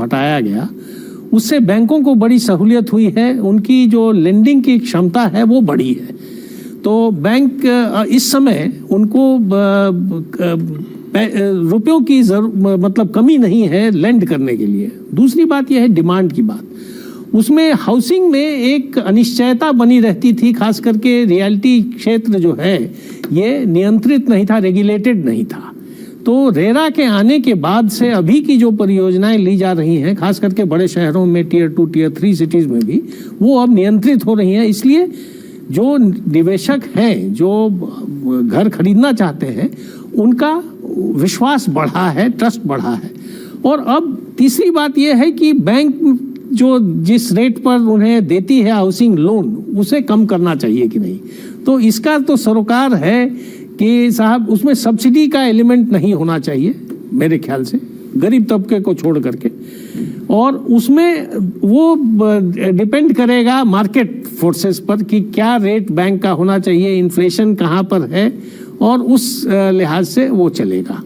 हटाया गया, उससे बैंकों को बड़ी सहूलियत हुई है, उनकी जो लेंडिंग की क्षमता है वो बढ़ी है। तो बैंक इस समय उनको रुपयों की मतलब कमी नहीं है लेंड करने के लिए। दूसरी बात यह है डिमांड की बात, उसमें हाउसिंग में एक अनिश्चयता बनी रहती थी, खास करके रियल्टी क्षेत्र जो है ये नियंत्रित नहीं था, रेगुलेटेड नहीं था। तो रेरा के आने के बाद से अभी की जो परियोजनाएं ली जा रही हैं, खास करके बड़े शहरों में टियर 2 टियर 3 सिटीज में भी, वो अब नियंत्रित हो रही हैं। इसलिए जो निवेशक हैं, जो घर खरीदना चाहते हैं, उनका विश्वास बढ़ा है, ट्रस्ट बढ़ा है। और अब तीसरी बात यह है कि बैंक जो जिस रेट पर उन्हें देती है हाउसिंग लोन, उसे कम करना चाहिए कि नहीं। तो इसका तो सरोकार है कि साहब उसमें सब्सिडी का एलिमेंट नहीं होना चाहिए मेरे ख्याल से, गरीब तबके को छोड़ करके, और उसमें वो डिपेंड करेगा मार्केट फोर्सेस पर कि क्या रेट बैंक का होना चाहिए, इन्फ्लेशन कहाँ पर है, और उस लिहाज से वो चलेगा।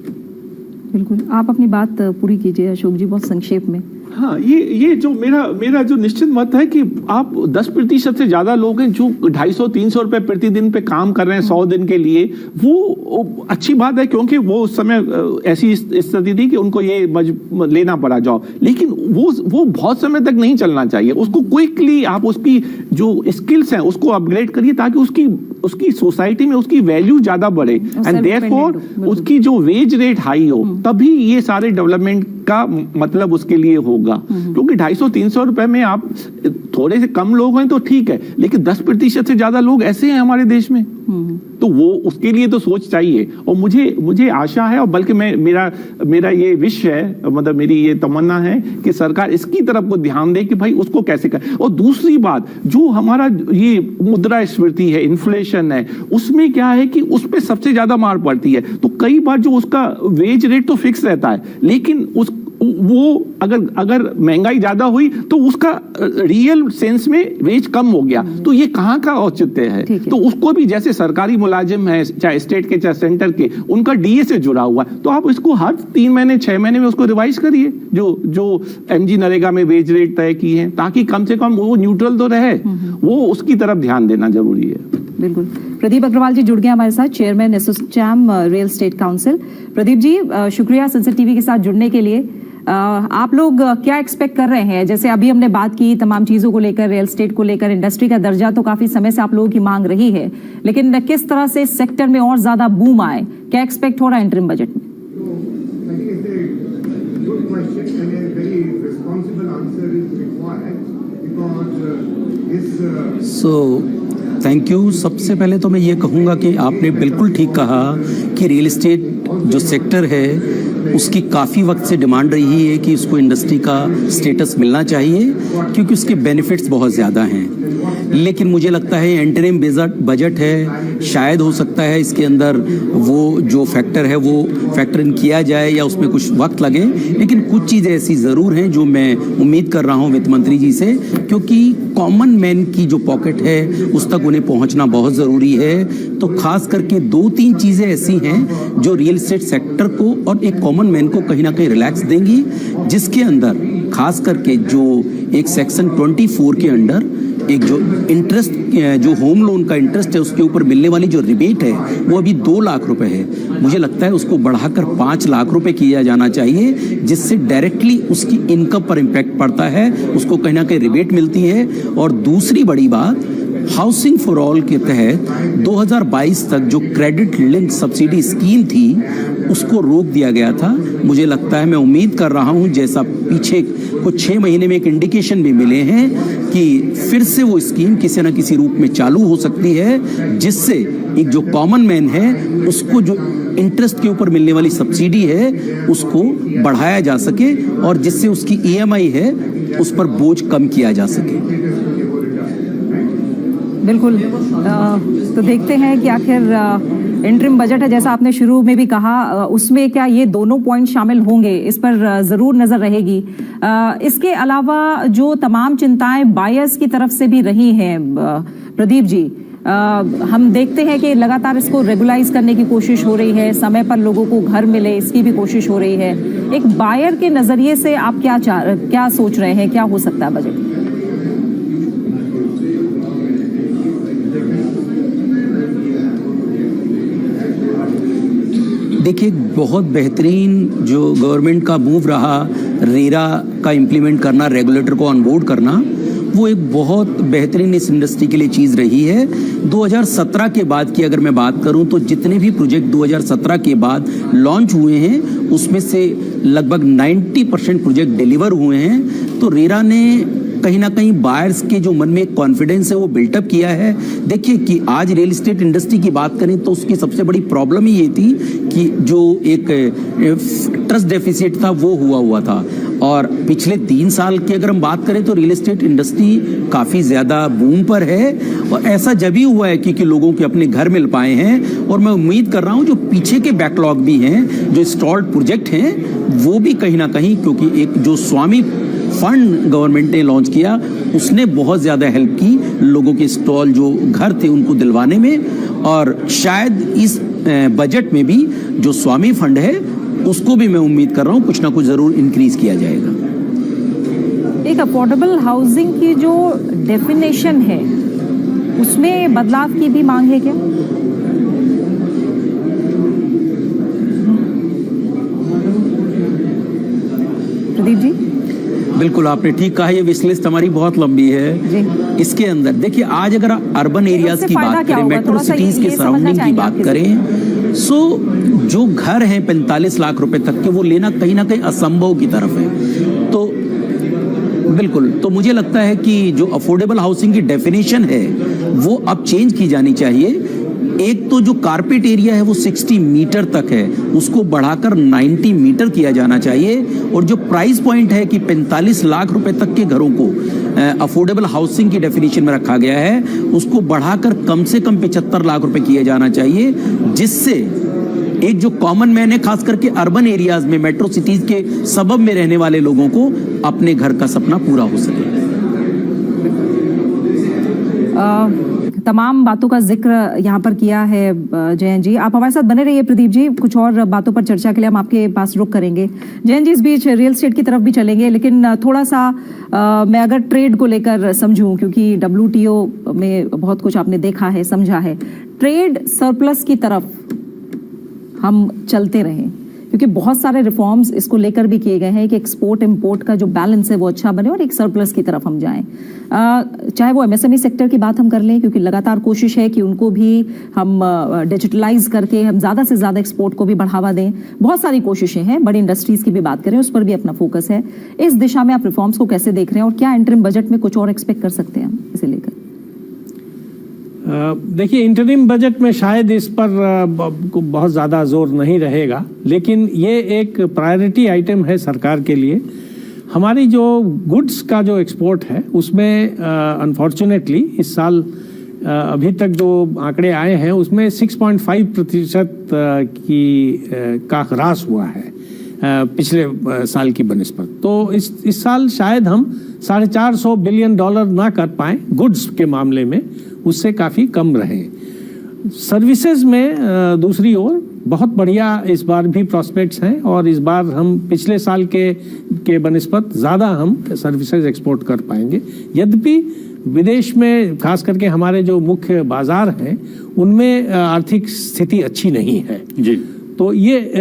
बिल्कुल, आप अपनी बात पूरी कीजिए अशोक जी, बहुत संक्षेप में। हाँ, ये जो मेरा जो निश्चित मत है कि आप 10% से ज्यादा लोग हैं जो 250-300 रुपए प्रतिदिन पे काम कर रहे हैं 100 दिन के लिए, वो अच्छी बात है, क्योंकि वो उस समय ऐसी स्थिति थी कि उनको ये लेना पड़ा जॉब। लेकिन वो बहुत समय तक नहीं चलना चाहिए। उसको क्विकली आप उसकी जो स्किल्स हैं उसको अपग्रेड करिए, ताकि उसकी सोसाइटी में उसकी वैल्यू ज्यादा बढ़े, एंड देयरफॉर उसकी जो वेज रेट हाई हो, तभी ये सारे डेवलपमेंट का मतलब उसके लिए होगा। क्योंकि 250-300 रुपए में आप थोड़े से कम लोग हैं तो ठीक है, लेकिन 10% से ज्यादा लोग ऐसे हैं हमारे देश में, तो वो उसके लिए तो सोच चाहिए। और मुझे आशा है, और बल्कि मेरा ये विश है, मतलब मेरी ये तमन्ना है कि सरकार इसकी तरफ को ध्यान दे कि भाई उसको कैसे कर। और दूसरी बात, जो हमारा ये मुद्रास्फीति है, इन्फ्लेशन है, उसमें क्या है कि उस पर सबसे ज्यादा मार पड़ती है। तो कई बार जो उसका वेज रेट तो फिक्स रहता है, लेकिन वो अगर महंगाई ज्यादा हुई तो उसका रियल सेंस में वेज कम हो गया, तो ये कहाँ का औचित्य है। तो उसको भी, जैसे सरकारी मुलाजिम है, चाहे स्टेट के चाहे सेंटर के, उनका डीए से जुड़ा हुआ है, तो आप इसको हर 3 महीने 6 महीने में उसको रिवाइज करिए, जो एमजी नरेगा में वेज रेट तय की है, ताकि कम से कम वो न्यूट्रल तो रहे। वो उसकी तरफ ध्यान देना जरूरी है। बिल्कुल। प्रदीप अग्रवाल जी जुड़ गए हमारे साथ, chairman ASSOCHAM real estate council. Pradeep ji, शुक्रिया संसद टीवी के साथ जुड़ने के लिए। आप लोग क्या एक्सपेक्ट कर रहे हैं? जैसे अभी हमने बात की तमाम चीजों को लेकर, रियल एस्टेट को लेकर, इंडस्ट्री का दर्जा तो काफी समय से आप लोगों की मांग रही है, लेकिन किस तरह से सेक्टर में और ज्यादा बूम आए, क्या एक्सपेक्ट हो रहा है इंटरिम बजट में? Thank you. सबसे पहले तो मैं ये कहूँगा कि आपने बिल्कुल ठीक कहा कि रियल एस्टेट जो सेक्टर है उसकी काफ़ी वक्त से डिमांड रही है कि उसको इंडस्ट्री का स्टेटस मिलना चाहिए, क्योंकि उसके बेनिफिट्स बहुत ज़्यादा हैं। लेकिन मुझे लगता है इंटरिम बजट है, शायद हो सकता है इसके अंदर वो जो फैक्टर है वो फैक्टर इन किया जाए या उसमें कुछ वक्त लगे, लेकिन कुछ चीज़ें ऐसी ज़रूर हैं जो मैं उम्मीद कर रहा हूँ वित्त मंत्री जी से, क्योंकि कॉमन मैन की जो पॉकेट है उस तक उन्हें पहुँचना बहुत ज़रूरी है। तो खास करके 2-3 चीज़ें ऐसी हैं जो रियल एस्टेट सेक्टर को और एक कॉमन मैन को कहीं ना कहीं रिलैक्स देंगी, जिसके अंदर खास करके जो एक सेक्शन 24 के अंडर एक जो इंटरेस्ट, जो होम लोन का इंटरेस्ट है उसके ऊपर मिलने वाली जो रिबेट है वो अभी 2 लाख रुपए है। मुझे लगता है उसको बढ़ाकर 5 लाख रुपए किया जाना चाहिए, जिससे डायरेक्टली उसकी इनकम पर इम्पैक्ट पड़ता है, उसको कहीं ना कहीं रिबेट मिलती है। और दूसरी बड़ी बात, हाउसिंग फॉर ऑल के तहत 2022 तक जो क्रेडिट लिंक सब्सिडी स्कीम थी उसको रोक दिया गया था। मुझे लगता है, मैं उम्मीद कर रहा हूं, जैसा पीछे कुछ 6 महीने में एक इंडिकेशन भी मिले हैं कि फिर से वो स्कीम किसी न किसी रूप में चालू हो सकती है, जिससे एक जो कॉमन मैन है उसको जो इंटरेस्ट के ऊपर मिलने वाली सब्सिडी है उसको बढ़ाया जा सके, और जिससे उसकी ईएमआई है उस पर बोझ कम किया जा सके। बिल्कुल। तो देखते हैं कि आखिर इंटरिम बजट है, जैसा आपने शुरू में भी कहा, उसमें क्या ये दोनों पॉइंट शामिल होंगे, इस पर जरूर नजर रहेगी। इसके अलावा जो तमाम चिंताएं बायर्स की तरफ से भी रही हैं प्रदीप जी, हम देखते हैं कि लगातार इसको रेगुलाइज करने की कोशिश हो रही है, समय पर लोगों को घर मिले इसकी भी कोशिश हो रही है। एक बायर के नजरिए से आप क्या सोच रहे हैं, क्या हो सकता है बजट? देखिए, बहुत बेहतरीन जो गवर्नमेंट का मूव रहा रेरा का इम्प्लीमेंट करना, रेगुलेटर को ऑन बोर्ड करना, वो एक बहुत बेहतरीन इस इंडस्ट्री के लिए चीज़ रही है। 2017 के बाद की अगर मैं बात करूं तो जितने भी प्रोजेक्ट 2017 के बाद लॉन्च हुए हैं उसमें से लगभग 90% प्रोजेक्ट डिलीवर हुए हैं। तो रेरा ने कहीं ना कहीं बायर्स के जो मन में एक कॉन्फिडेंस है वो बिल्टअप किया है। देखिए कि आज रियल एस्टेट इंडस्ट्री की बात करें तो उसकी सबसे बड़ी प्रॉब्लम ही ये थी कि जो एक ट्रस्ट डेफिसिट था वो हुआ था। और पिछले 3 साल की अगर हम बात करें तो रियल एस्टेट इंडस्ट्री काफ़ी ज़्यादा बूम पर है। और ऐसा जब ही हुआ है कि लोगों के अपने घर मिल पाए हैं। और मैं उम्मीद कर रहा हूँ जो पीछे के बैकलॉग भी हैं, जो स्टॉल्ड प्रोजेक्ट हैं, वो भी कहीं ना कहीं, क्योंकि एक जो स्वामी फंड गवर्नमेंट ने लॉन्च किया उसने बहुत ज़्यादा हेल्प की लोगों के स्टॉल जो घर थे उनको दिलवाने में। और शायद इस बजट में भी जो स्वामी फंड है उसको भी मैं उम्मीद कर रहा हूँ कुछ ना कुछ ज़रूर इंक्रीज किया जाएगा। एक अफोर्डेबल हाउसिंग की जो डेफिनेशन है उसमें बदलाव की भी मांग है क्या? प्रदीप जी। बिल्कुल, आपने ठीक कहा, ये विश लिस्ट हमारी बहुत लंबी है जी। इसके अंदर देखिए, आज अगर अर्बन एरियाज की बात करें, मेट्रो सिटीज के सराउंडिंग की बात करें, सो जो घर हैं 45 लाख रुपए तक के, वो लेना कहीं ना कहीं असंभव की तरफ है। तो बिल्कुल, तो मुझे लगता है कि जो अफोर्डेबल हाउसिंग की डेफिनेशन है वो अब चेंज की जानी चाहिए। एक तो जो कारपेट एरिया है वो 60 मीटर तक है, उसको बढ़ाकर 90 मीटर किया जाना चाहिए। और जो प्राइस पॉइंट है कि 45 लाख रुपए तक के घरों को अफोर्डेबल हाउसिंग की डेफिनेशन में रखा गया है, उसको बढ़ाकर कम से कम 75 लाख रुपए किया जाना चाहिए, जिससे एक जो कॉमन मैन है खास करके अर्बन एरियाज में, मेट्रो सिटीज के सबब में रहने वाले लोगों को अपने घर का सपना पूरा हो सके। तमाम बातों का जिक्र यहाँ पर किया है जयंत जी। आप हमारे साथ बने रहिए प्रदीप जी, कुछ और बातों पर चर्चा के लिए हम आपके पास रुख करेंगे। जयंत जी, इस बीच रियल एस्टेट की तरफ भी चलेंगे, लेकिन थोड़ा सा मैं अगर ट्रेड को लेकर समझूं, क्योंकि WTO में बहुत कुछ आपने देखा है, समझा है, ट्रेड सरप्लस की तरफ हम चलते रहें, क्योंकि बहुत सारे रिफॉर्म्स इसको लेकर भी किए गए हैं कि एक्सपोर्ट इंपोर्ट का जो बैलेंस है वो अच्छा बने और एक सरप्लस की तरफ हम जाएं। चाहे वो MSME सेक्टर की बात हम कर लें, क्योंकि लगातार कोशिश है कि उनको भी हम डिजिटलाइज करके हम ज़्यादा से ज़्यादा एक्सपोर्ट को भी बढ़ावा दें। बहुत सारी कोशिशें हैं, बड़ी इंडस्ट्रीज़ की भी बात करें उस पर भी अपना फोकस है। इस दिशा में आप रिफॉर्म्स को कैसे देख रहे हैं और क्या इंटरिम बजट में कुछ और एक्सपेक्ट कर सकते हैं हम इसे लेकर? देखिए, इंटरिम बजट में शायद इस पर बहुत ज़्यादा जोर नहीं रहेगा, लेकिन ये एक प्रायोरिटी आइटम है सरकार के लिए। हमारी जो गुड्स का जो एक्सपोर्ट है उसमें अनफॉर्चुनेटली इस साल अभी तक जो आंकड़े आए हैं उसमें 6.5% का ह्रास हुआ है पिछले साल की बनिस्बत। तो इस साल शायद हम $450 बिलियन ना कर पाएं गुड्स के मामले में, उससे काफ़ी कम रहे। सर्विसेज में दूसरी ओर बहुत बढ़िया इस बार भी प्रॉस्पेक्ट्स हैं, और इस बार हम पिछले साल के बनिस्बत ज़्यादा हम सर्विसेज एक्सपोर्ट कर पाएंगे। यद्यपि विदेश में खास करके हमारे जो मुख्य बाजार हैं उनमें आर्थिक स्थिति अच्छी नहीं है जी। तो ये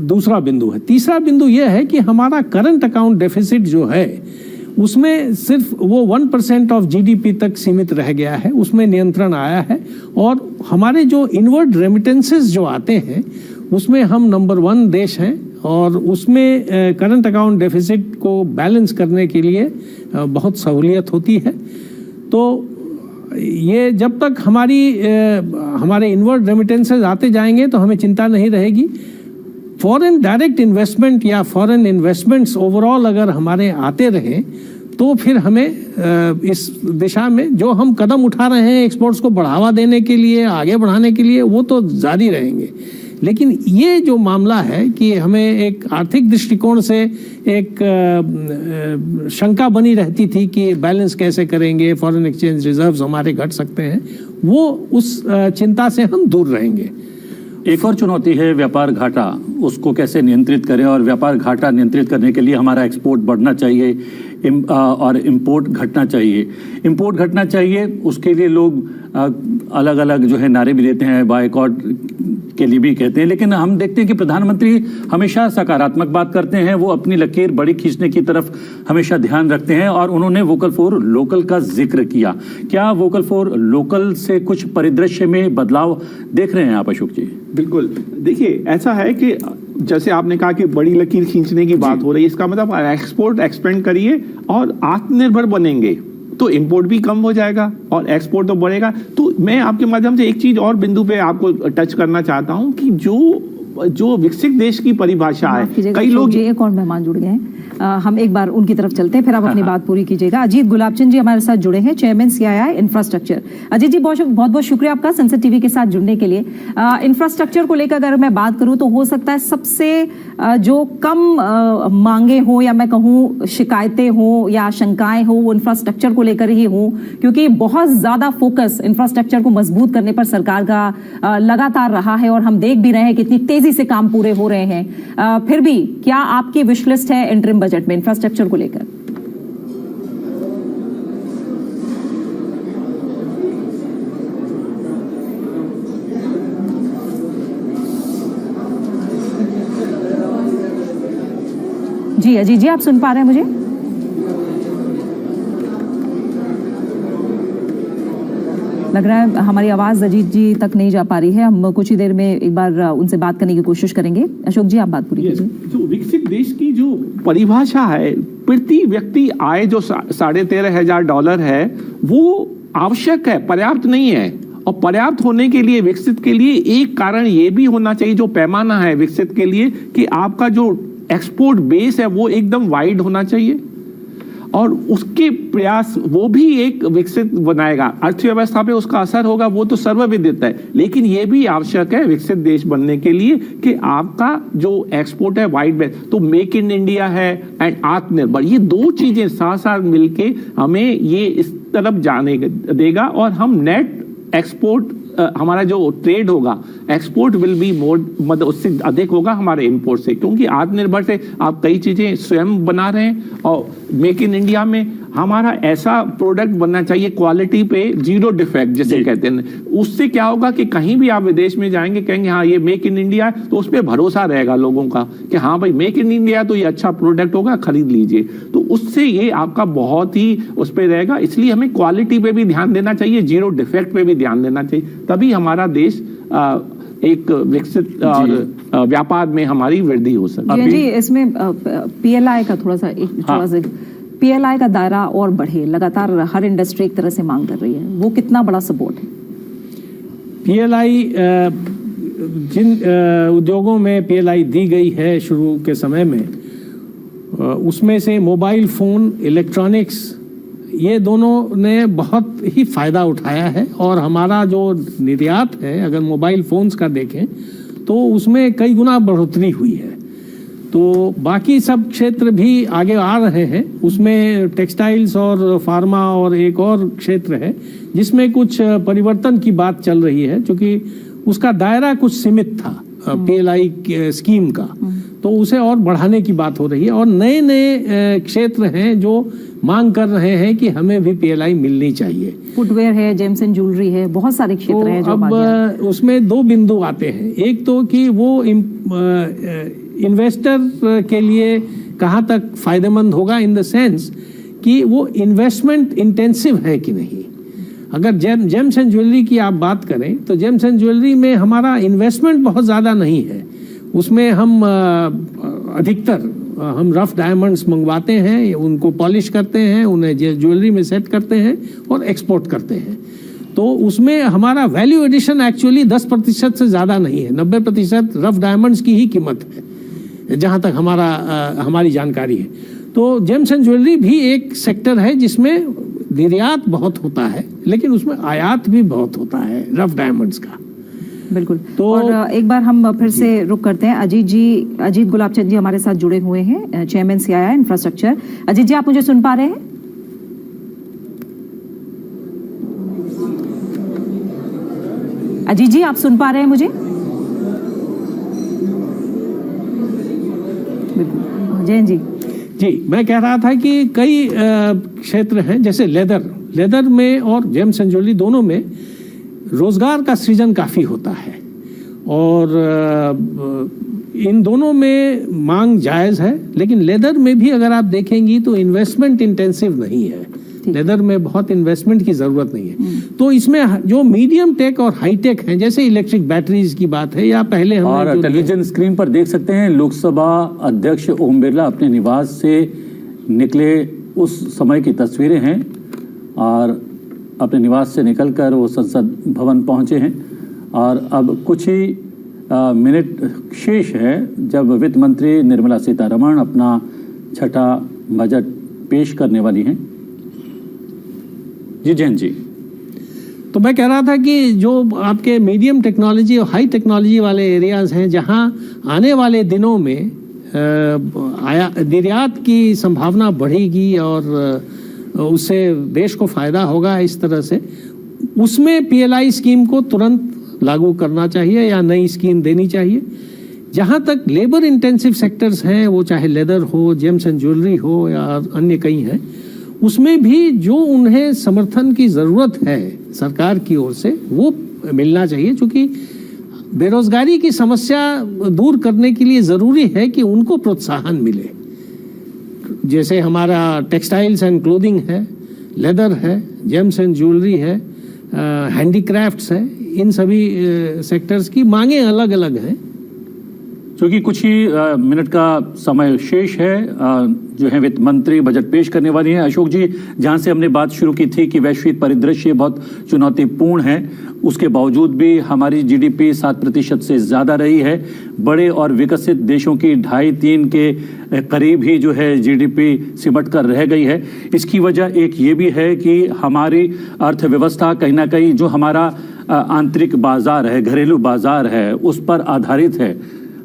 दूसरा बिंदु है। तीसरा बिंदु ये है कि हमारा करंट अकाउंट डेफिसिट जो है उसमें सिर्फ वो 1% ऑफ GDP तक सीमित रह गया है, उसमें नियंत्रण आया है। और हमारे जो इनवर्ड रेमिटेंसेस जो आते हैं उसमें हम नंबर 1 देश हैं, और उसमें करंट अकाउंट डेफिसिट को बैलेंस करने के लिए बहुत सहूलियत होती है। तो ये जब तक हमारे इनवर्ड रेमिटेंसेस आते जाएंगे तो हमें चिंता नहीं रहेगी। फॉरेन डायरेक्ट इन्वेस्टमेंट या फॉरेन इन्वेस्टमेंट्स ओवरऑल अगर हमारे आते रहें तो फिर हमें इस दिशा में जो हम कदम उठा रहे हैं एक्सपोर्ट्स को बढ़ावा देने के लिए, आगे बढ़ाने के लिए, वो तो जारी रहेंगे। लेकिन ये जो मामला है कि हमें एक आर्थिक दृष्टिकोण से एक शंका बनी रहती थी कि बैलेंस कैसे करेंगे, फॉरेन एक्सचेंज रिजर्व्स हमारे घट सकते हैं, वो उस चिंता से हम दूर रहेंगे। एक और चुनौती है व्यापार घाटा, उसको कैसे नियंत्रित करें, और व्यापार घाटा नियंत्रित करने के लिए हमारा एक्सपोर्ट बढ़ना चाहिए और इंपोर्ट घटना चाहिए। इंपोर्ट घटना चाहिए, उसके लिए लोग अलग अलग जो है नारे भी देते हैं, बायकॉट के लिए भी कहते हैं, लेकिन हम देखते हैं कि प्रधानमंत्री हमेशा सकारात्मक बात करते हैं, वो अपनी लकीर बड़ी खींचने की तरफ हमेशा ध्यान रखते हैं, और उन्होंने वोकल फॉर लोकल का जिक्र किया। क्या वोकल फॉर लोकल से कुछ परिदृश्य में बदलाव देख रहे हैं आप अशोक जी? बिल्कुल, देखिए ऐसा है कि जैसे आपने कहा कि बड़ी लकीर खींचने की बात हो रही है, इसका मतलब एक्सपोर्ट एक्सपेंड करिए और आत्मनिर्भर बनेंगे तो इंपोर्ट भी कम हो जाएगा और एक्सपोर्ट तो बढ़ेगा। तो मैं आपके माध्यम से एक चीज और बिंदु पे आपको टच करना चाहता हूं कि जो विकसित देश की परिभाषा है, कई लोग एक और मेहमान जुड़ गए हैं, हम एक बार उनकी तरफ चलते हैं, फिर आप अपनी बात पूरी कीजिएगा। अजीत गुलाबचंद जी हमारे साथ जुड़े हैं, चेयरमैन CII इंफ्रास्ट्रक्चर। अजीत जी बहुत बहुत शुक्रिया आपका संसद टीवी के साथ जुड़ने के लिए। इंफ्रास्ट्रक्चर को लेकर अगर मैं बात करूं तो हो सकता है सबसे जो कम मांगे हो या मैं कहूं शिकायतें हो या शंकाएं हो वो इंफ्रास्ट्रक्चर को लेकर ही हो, क्योंकि बहुत ज्यादा फोकस इंफ्रास्ट्रक्चर को मजबूत करने पर सरकार का लगातार रहा है और हम देख भी रहे हैं कितनी तेजी से काम पूरे हो रहे हैं। फिर भी क्या आपकी विश लिस्ट है इंटरिम बजट में इंफ्रास्ट्रक्चर को लेकर? जी अजीत जी, आप सुन पा रहे हैं मुझे? लग रहा है हमारी आवाज अजीत जी तक नहीं जा पा रही है। हम कुछ ही देर में एक बार उनसे बात करने की कोशिश करेंगे। अशोक जी आप बात पूरी कीजिए। जो विकसित देश की जो परिभाषा है, प्रति व्यक्ति आय जो $13,500 है, वो आवश्यक है, पर्याप्त नहीं है। और पर्याप्त होने के लिए, विकसित के लिए एक कारण ये भी होना चाहिए, जो पैमाना है विकसित के लिए, कि आपका जो एक्सपोर्ट बेस है वो एकदम वाइड होना चाहिए, और उसके प्रयास वो भी एक विकसित बनाएगा। अर्थव्यवस्था पे उसका असर होगा, वो तो सर्वविदित है, लेकिन ये भी आवश्यक है विकसित देश बनने के लिए कि आपका जो एक्सपोर्ट है वाइड बेस। तो मेक इन इंडिया है एंड आत्मनिर्भर, ये दो चीजें साथ साथ मिलके हमें ये इस तरफ जाने देगा, और हम नेट एक्सपोर्ट, हमारा जो ट्रेड होगा, एक्सपोर्ट विल बी मोर, मतलब उससे अधिक होगा हमारे इंपोर्ट से, क्योंकि आत्मनिर्भर से आप कई चीजें स्वयं बना रहे हैं। और मेक इन इंडिया में हमारा ऐसा प्रोडक्ट बनना चाहिए क्वालिटी पे जीरो डिफेक्ट जिसे कहते हैं। उससे क्या होगा कि कहीं भी आप विदेश में जाएंगे, कहेंगे हाँ ये मेक इन इंडिया है, तो उस पर भरोसा रहेगा लोगों का कि हाँ भाई मेक इन इंडिया तो ये अच्छा प्रोडक्ट होगा, खरीद लीजिए। तो उससे ये आपका बहुत ही उस पर रहेगा। इसलिए हमें क्वालिटी पे भी ध्यान देना चाहिए, जीरो डिफेक्ट पे भी ध्यान देना चाहिए, तभी हमारा देश एक विकसित व्यापार में हमारी वृद्धि हो सकती जी। इसमें PLI का थोड़ा सा PLI का दायरा और बढ़े, लगातार हर इंडस्ट्री एक तरह से मांग कर रही है, वो कितना बड़ा सपोर्ट है? PLI जिन उद्योगों में PLI दी गई है शुरू के समय में, उसमें से मोबाइल फोन, इलेक्ट्रॉनिक्स, ये दोनों ने बहुत ही फायदा उठाया है। और हमारा जो निर्यात है, अगर मोबाइल फोन्स का देखें तो उसमें कई गुना बढ़ोतरी हुई है। तो बाकी सब क्षेत्र भी आगे आ रहे हैं, उसमें टेक्सटाइल्स और फार्मा और एक और क्षेत्र है जिसमें कुछ परिवर्तन की बात चल रही है, क्योंकि उसका दायरा कुछ सीमित था PLI स्कीम का, तो उसे और बढ़ाने की बात हो रही है। और नए नए क्षेत्र हैं जो मांग कर रहे हैं कि हमें भी PLI मिलनी चाहिए। फुटवेयर है, जेम्स एंड ज्वेलरी है, बहुत सारे क्षेत्र हैं जो अब उसमें दो बिंदु आते हैं। एक तो कि वो इन्वेस्टर के लिए कहाँ तक फायदेमंद होगा, इन द सेंस कि वो इन्वेस्टमेंट इंटेंसिव है कि नहीं। अगर जेम्स एंड ज्वेलरी की आप बात करें तो जेम्स एंड ज्वेलरी में हमारा इन्वेस्टमेंट बहुत ज़्यादा नहीं है। उसमें हम अधिकतर हम रफ डायमंड्स मंगवाते हैं, उनको पॉलिश करते हैं, उन्हें ज्वेलरी में सेट करते हैं और एक्सपोर्ट करते हैं। तो उसमें हमारा वैल्यू एडिशन एक्चुअली 10% से ज़्यादा नहीं है। 90% रफ डायमंड्स की ही कीमत है, जहाँ तक हमारी जानकारी है। तो जेम्स एंड ज्वेलरी भी एक सेक्टर है जिसमें निर्यात बहुत होता है, लेकिन उसमें आयात भी बहुत होता है रफ डायमंड्स का। बिल्कुल। तो और एक बार हम फिर से रुक करते हैं। अजीत गुलाबचंद जी हमारे साथ जुड़े हुए हैं, चेयरमैन CII इंफ्रास्ट्रक्चर। अजीत जी, आप मुझे सुन पा रहे हैं? अजीत जी, आप सुन पा रहे हैं मुझे? बिल्कुल। जयंत जी। जी, मैं कह रहा था कि कई क्षेत्र हैं, जैसे लेदर में और जेम्स एंड ज्वेलरी दोनों में रोजगार का सृजन काफी होता है, और इन दोनों में मांग जायज है। लेकिन लेदर में भी अगर आप देखेंगी तो इन्वेस्टमेंट इंटेंसिव नहीं है, लेदर में बहुत इन्वेस्टमेंट की जरूरत नहीं है। तो इसमें जो मीडियम टेक और हाई टेक हैं, जैसे इलेक्ट्रिक बैटरीज की बात है, या पहले हम और टेलीविजन स्क्रीन पर देख सकते हैं लोकसभा अध्यक्ष ओम बिरला अपने निवास से निकले उस समय की तस्वीरें हैं, और अपने निवास से निकलकर वो संसद भवन पहुंचे हैं। और अब कुछ ही मिनट शेष है जब वित्त मंत्री निर्मला सीतारमण अपना छठा बजट पेश करने वाली हैं। जी जैन जी। तो मैं कह रहा था कि जो आपके मीडियम टेक्नोलॉजी और हाई टेक्नोलॉजी वाले एरियाज हैं, जहां आने वाले दिनों में निर्यात की संभावना बढ़ेगी और उससे देश को फायदा होगा, इस तरह से उसमें PLI स्कीम को तुरंत लागू करना चाहिए या नई स्कीम देनी चाहिए। जहां तक लेबर इंटेंसिव सेक्टर्स हैं, वो चाहे लेदर हो, जेम्स एंड ज्वेलरी हो या अन्य कई हैं, उसमें भी जो उन्हें समर्थन की जरूरत है सरकार की ओर से, वो मिलना चाहिए। क्योंकि बेरोजगारी की समस्या दूर करने के लिए जरूरी है कि उनको प्रोत्साहन मिले। जैसे हमारा टेक्सटाइल्स एंड क्लोथिंग है, लेदर है, जेम्स एंड ज्वेलरी है, हैंडीक्राफ्ट्स है, इन सभी सेक्टर्स की मांगे अलग अलग हैं। क्योंकि कुछ ही मिनट का समय शेष है, जो है वित्त मंत्री बजट पेश करने वाली हैं। अशोक जी, जहां से हमने बात शुरू की थी कि वैश्विक परिदृश्य बहुत चुनौतीपूर्ण है, उसके बावजूद भी हमारी GDP 7% से ज्यादा रही है। बड़े और विकसित देशों की 2.5-3 के करीब ही जो है GDP सिमट कर रह गई है। इसकी वजह एक ये भी है कि हमारी अर्थव्यवस्था कहीं ना कहीं जो हमारा आंतरिक बाजार है, घरेलू बाजार है, उस पर आधारित है।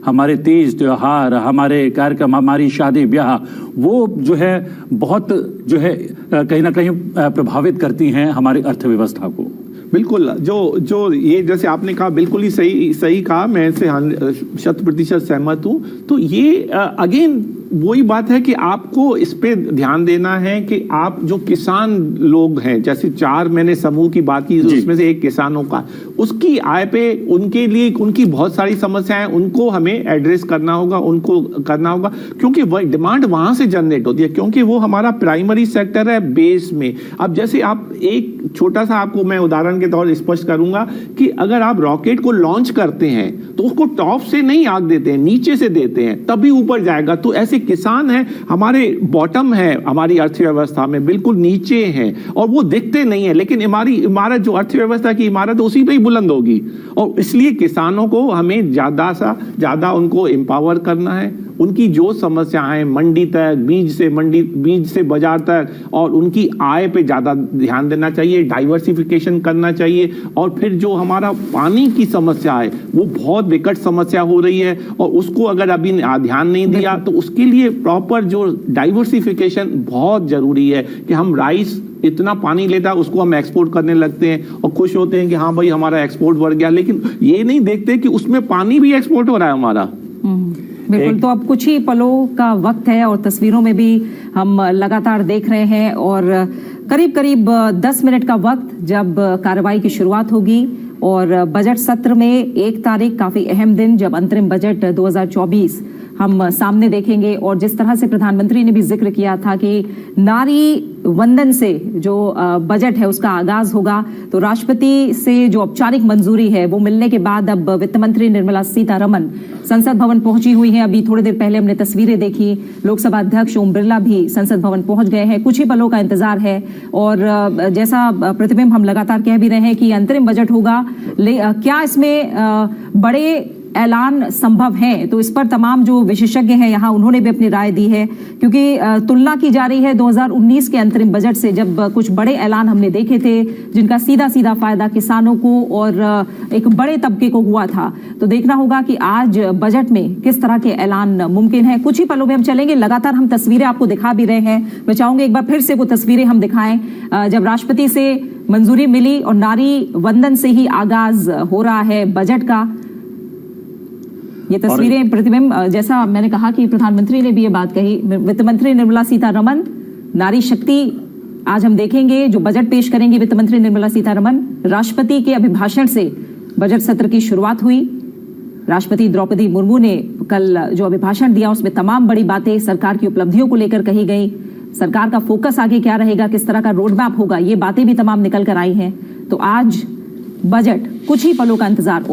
हमारे तीज त्योहार, हमारे कार्यक्रम, हमारी शादी ब्याह, वो जो है बहुत जो है कहीं ना कहीं प्रभावित करती हैं हमारी अर्थव्यवस्था को। बिल्कुल, जो ये जैसे आपने कहा बिल्कुल ही सही कहा, मैं इससे 100% सहमत हूँ। तो ये अगेन वही बात है कि आपको इस पे ध्यान देना है कि आप जो किसान लोग हैं, जैसे 4 मैंने समूह की बात की, उसमें से एक किसानों का, उसकी आय पे उनके लिए उनकी बहुत सारी समस्याएं, उनको हमें एड्रेस करना होगा, उनको करना होगा, क्योंकि डिमांड वहां से जनरेट होती है, क्योंकि वो हमारा प्राइमरी सेक्टर है बेस में। अब जैसे आप एक छोटा सा आपको मैं उदाहरण के तौर स्पष्ट करूंगा कि अगर आप रॉकेट को लॉन्च करते हैं तो उसको टॉप से नहीं आग देते हैं, नीचे से देते हैं, तभी ऊपर जाएगा। तो ऐसे किसान हैं, हमारे बॉटम है, हमारी अर्थव्यवस्था में बिल्कुल नीचे हैं और वो दिखते नहीं है, लेकिन हमारी इमारत जो अर्थव्यवस्था की इमारत उसी पे ही बुलंद होगी। और इसलिए किसानों को हमें ज्यादा से ज्यादा उनको एम्पावर करना है। उनकी जो समस्याएं मंडी तक, बीज से बाजार तक, और उनकी आय पे ज्यादा ध्यान देना चाहिए, डाइवर्सिफिकेशन करना चाहिए। और फिर जो हमारा पानी की समस्या है वो बहुत विकट समस्या हो रही है, और उसको अगर अभी ध्यान नहीं दिया तो उसके लिए प्रॉपर जो डाइवर्सिफिकेशन बहुत जरूरी है। कि हम राइस इतना पानी लेता है, उसको हम एक्सपोर्ट करने लगते हैं और खुश होते हैं कि हाँ भाई हमारा एक्सपोर्ट बढ़ गया, लेकिन ये नहीं देखते कि उसमें पानी भी एक्सपोर्ट हो रहा है हमारा। बिल्कुल। तो अब कुछ ही पलों का वक्त है और तस्वीरों में भी हम लगातार देख रहे हैं, और करीब करीब 10 मिनट का वक्त जब कार्रवाई की शुरुआत होगी। और बजट सत्र में 1 तारीख काफी अहम दिन, जब अंतरिम बजट 2024 हम सामने देखेंगे। और जिस तरह से प्रधानमंत्री ने भी जिक्र किया था कि नारी वंदन से जो बजट है उसका आगाज होगा, तो राष्ट्रपति से जो औपचारिक मंजूरी है वो मिलने के बाद अब वित्त मंत्री निर्मला सीतारमन संसद भवन पहुंची हुई हैं। अभी थोड़ी देर पहले हमने तस्वीरें देखी, लोकसभा अध्यक्ष ओम बिरला भी संसद भवन पहुंच गए हैं। कुछ ही पलों का इंतजार है, और जैसा प्रतिबिंब हम लगातार कह भी रहे हैं कि अंतरिम बजट होगा, क्या इसमें बड़े ऐलान संभव है, तो इस पर तमाम जो विशेषज्ञ हैं यहाँ उन्होंने भी अपनी राय दी है, क्योंकि तुलना की जा रही है 2019 के अंतरिम बजट से, जब कुछ बड़े ऐलान हमने देखे थे जिनका सीधा सीधा फायदा किसानों को और एक बड़े तबके को हुआ था। तो देखना होगा कि आज बजट में किस तरह के ऐलान मुमकिन है। कुछ ही पलों में हम चलेंगे, लगातार हम तस्वीरें आपको दिखा भी रहे हैं। मैं चाहूंगी एक बार फिर से वो तस्वीरें हम दिखाएं जब राष्ट्रपति से मंजूरी मिली और नारी वंदन से ही आगाज हो रहा है बजट का। ये तस्वीरें प्रतिबिंब, जैसा मैंने कहा कि प्रधानमंत्री ने भी ये बात कही, वित्त मंत्री निर्मला सीतारमन, नारी शक्ति आज हम देखेंगे जो बजट पेश करेंगी वित्त मंत्री निर्मला सीतारमन। राष्ट्रपति के अभिभाषण से बजट सत्र की शुरुआत हुई। राष्ट्रपति द्रौपदी मुर्मू ने कल जो अभिभाषण दिया उसमें तमाम बड़ी बातें सरकार की उपलब्धियों को लेकर कही गई। सरकार का फोकस आगे क्या रहेगा, किस तरह का रोड मैप होगा, ये बातें भी तमाम निकल कर आई हैं। तो आज बजट, कुछ ही पलों का इंतजार।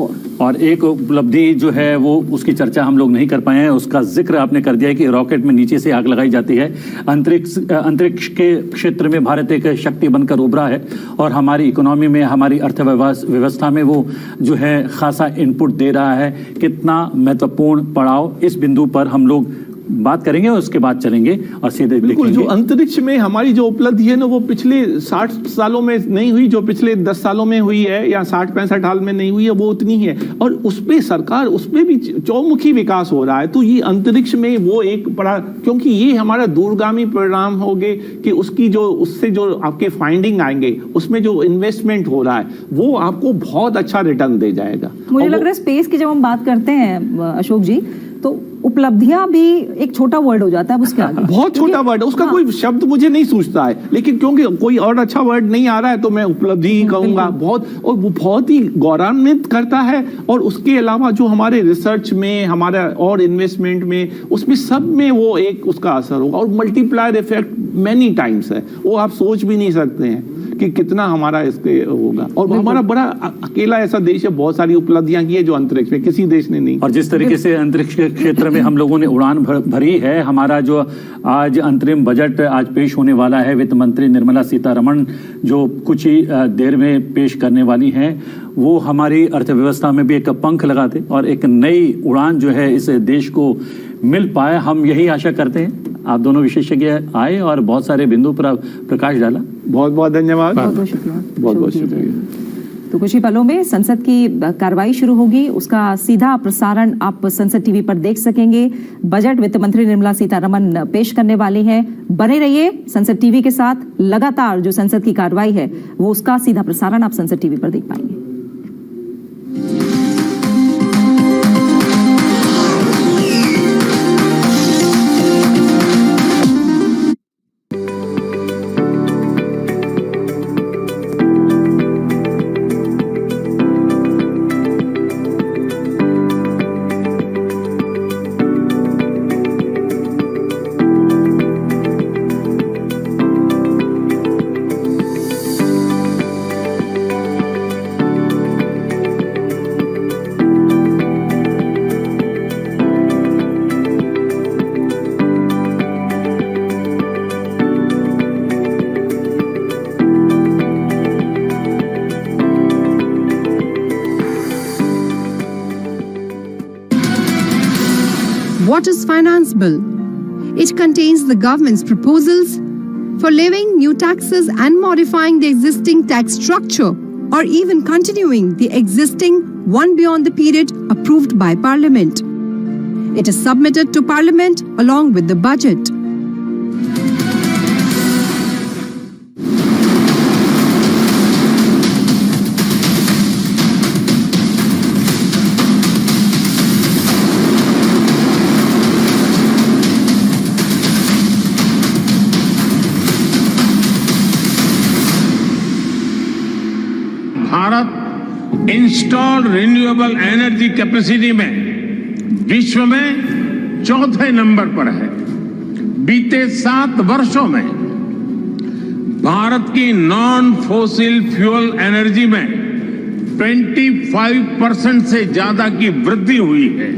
और एक उपलब्धि जो है वो उसकी चर्चा हम लोग नहीं कर पाए हैं, उसका जिक्र आपने कर दिया है कि रॉकेट में नीचे से आग लगाई जाती है। अंतरिक्ष के क्षेत्र में भारत एक शक्ति बनकर उभरा है और हमारी इकोनॉमी में, हमारी अर्थव्यवस्था में वो जो है खासा इनपुट दे रहा है। कितना महत्वपूर्ण पड़ाव, इस बिंदु पर हम लोग बात करेंगे और उसके बाद चलेंगे और सीधे बिल्कुल जो अंतरिक्ष में हमारी जो उपलब्धि है ना वो पिछले 60 सालों में नहीं हुई, जो पिछले 10 सालों में हुई है या 60-65 साल में नहीं हुई है, वो उतनी ही है। और उसपे सरकार, उसपे भी चौमुखी विकास हो रहा है। तो ये अंतरिक्ष में वो एक बड़ा, क्योंकि ये हमारा दूरगामी परिणाम होंगे कि उसकी जो, उससे जो आपके फाइंडिंग आएंगे, उसमें जो इन्वेस्टमेंट हो रहा है वो आपको बहुत अच्छा रिटर्न दे जाएगा। मुझे लग रहा है स्पेस की जब हम बात करते हैं अशोक जी, तो उपलब्धियां भी एक छोटा वर्ड हो जाता है उसके आगे। बहुत छोटा वर्ड है उसका। हाँ। कोई शब्द मुझे नहीं सूझता है, लेकिन क्योंकि कोई और अच्छा वर्ड नहीं आ रहा है तो मैं उपलब्धि ही कहूंगा। बहुत, और वो बहुत ही गौरवान्वित करता है। और उसके अलावा जो हमारे रिसर्च में, हमारा और इन्वेस्टमेंट में, उसमें सब में वो एक उसका असर होगा। और मल्टीप्लायर इफेक्ट मेनी टाइम्स है, वो आप सोच भी नहीं सकते हैं कि कितना हमारा इसके होगा। और हमारा बड़ा अकेला ऐसा देश है, बहुत सारी उपलब्धियां की है जो अंतरिक्ष में किसी देश ने नहीं। और जिस तरीके से अंतरिक्ष के क्षेत्र में हम लोगों ने उड़ान भरी है, हमारा जो आज अंतरिम बजट आज पेश होने वाला है, वित्त मंत्री निर्मला सीतारमण जो कुछ ही देर में पेश करने वाली हैं, वो हमारी अर्थव्यवस्था में भी एक पंख लगाते और एक नई उड़ान जो है इस देश को मिल पाए, हम यही आशा करते हैं। आप दोनों विशेषज्ञ आए और बहुत सारे बिंदु पर प्रकाश डाला। बहुत बहुत धन्यवाद। बहुत बहुत शुक्रिया। बहुत बहुत शुक्रिया। तो कुछ ही पलों में संसद की कार्रवाई शुरू होगी, उसका सीधा प्रसारण आप संसद टीवी पर देख सकेंगे। बजट वित्त मंत्री निर्मला सीतारमण पेश करने वाली हैं। बने रहिए संसद टीवी के साथ। लगातार जो संसद की कार्रवाई है वो उसका सीधा प्रसारण आप संसद टीवी पर देख पाएंगे। What is Finance Bill? It contains the government's proposals for levying new taxes and modifying the existing tax structure, or even continuing the existing one beyond the period approved by Parliament. It is submitted to Parliament along with the budget. Bharat installed renewable energy capacity में विश्व में चौथे number पर है। बीते 7 वर्षों में भारत की नॉन फॉसिल फ्यूल एनर्जी में 25% से ज्यादा की वृद्धि हुई है।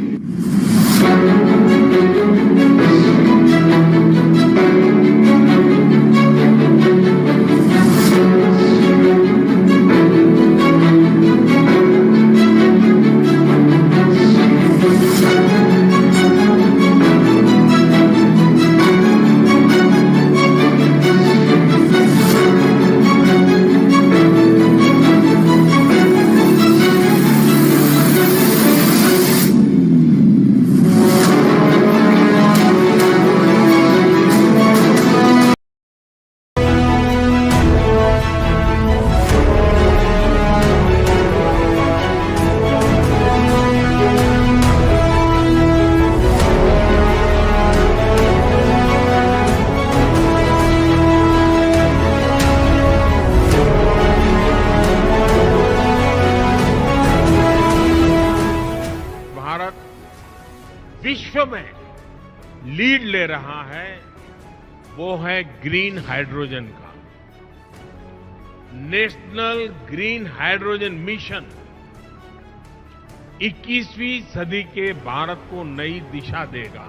लीड ले रहा है वो है ग्रीन हाइड्रोजन का। नेशनल ग्रीन हाइड्रोजन मिशन 21वीं सदी के भारत को नई दिशा देगा।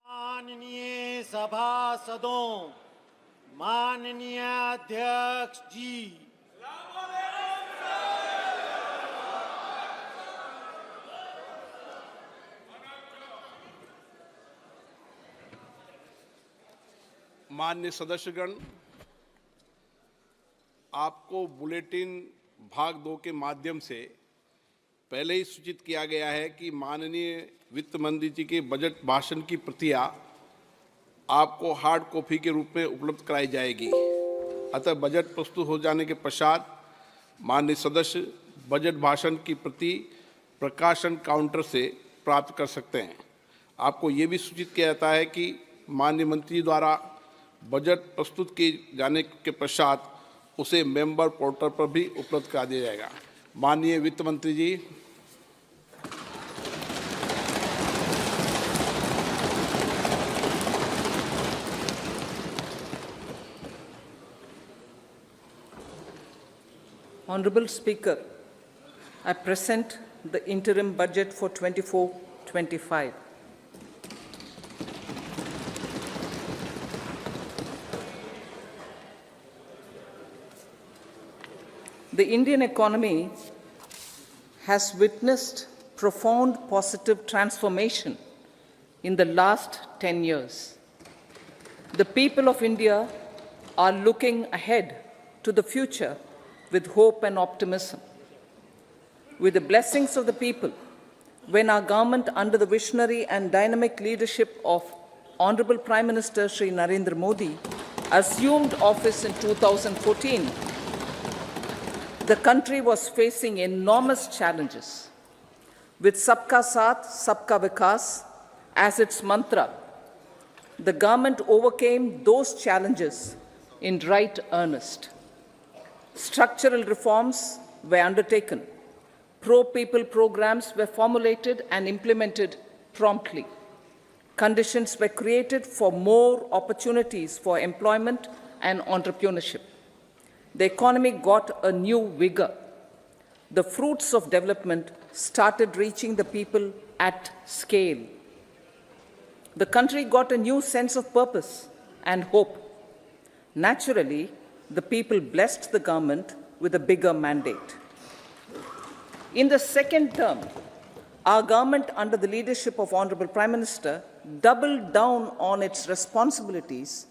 माननीय सभासदों, माननीय अध्यक्ष जी, माननीय सदस्यगण, आपको बुलेटिन भाग 2 के माध्यम से पहले ही सूचित किया गया है कि माननीय वित्त मंत्री जी के बजट भाषण की प्रतियां आपको हार्ड कॉपी के रूप में उपलब्ध कराई जाएगी। अतः बजट प्रस्तुत हो जाने के पश्चात माननीय सदस्य बजट भाषण की प्रति प्रकाशन काउंटर से प्राप्त कर सकते हैं। आपको ये भी सूचित किया जाता है कि माननीय मंत्री द्वारा बजट प्रस्तुत किए जाने के पश्चात उसे मेंबर पोर्टल पर भी उपलब्ध करा दिया जाएगा। माननीय वित्त मंत्री जी, Honorable Speaker, I present the interim budget for 24-25. The Indian economy has witnessed profound positive transformation in the last 10 years. The people of India are looking ahead to the future with hope and optimism. With the blessings of the people, when our government, under the visionary and dynamic leadership of Honorable Prime Minister Shri Narendra Modi, assumed office in 2014, the country was facing enormous challenges. With Sabka Saath, Sabka Vikas as its mantra, the government overcame those challenges in right earnest. Structural reforms were undertaken. Pro-people programs were formulated and implemented promptly. Conditions were created for more opportunities for employment and entrepreneurship. The economy got a new vigor. The fruits of development started reaching the people at scale. The country got a new sense of purpose and hope. Naturally, the people blessed the government with a bigger mandate. In the second term, our government, under the leadership of Honorable Prime Minister, doubled down on its responsibilities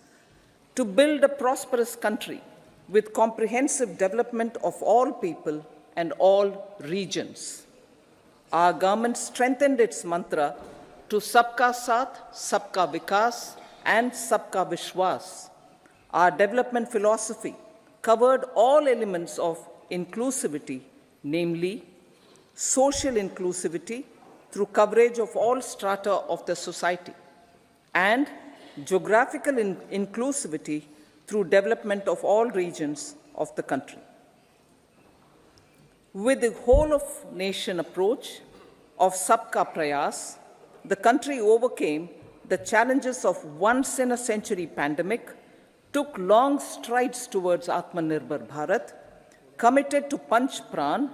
to build a prosperous country with comprehensive development of all people and all regions. Our government strengthened its mantra to Sabka Saath, Sabka Vikas, and Sabka Vishwas. Our development philosophy covered all elements of inclusivity, namely social inclusivity through coverage of all strata of the society, and geographical inclusivity through development of all regions of the country. With the whole of nation approach of Sabka Prayas, the country overcame the challenges of once-in-a-century pandemic, took long strides towards Atmanirbhar Bharat, committed to Panch Pran,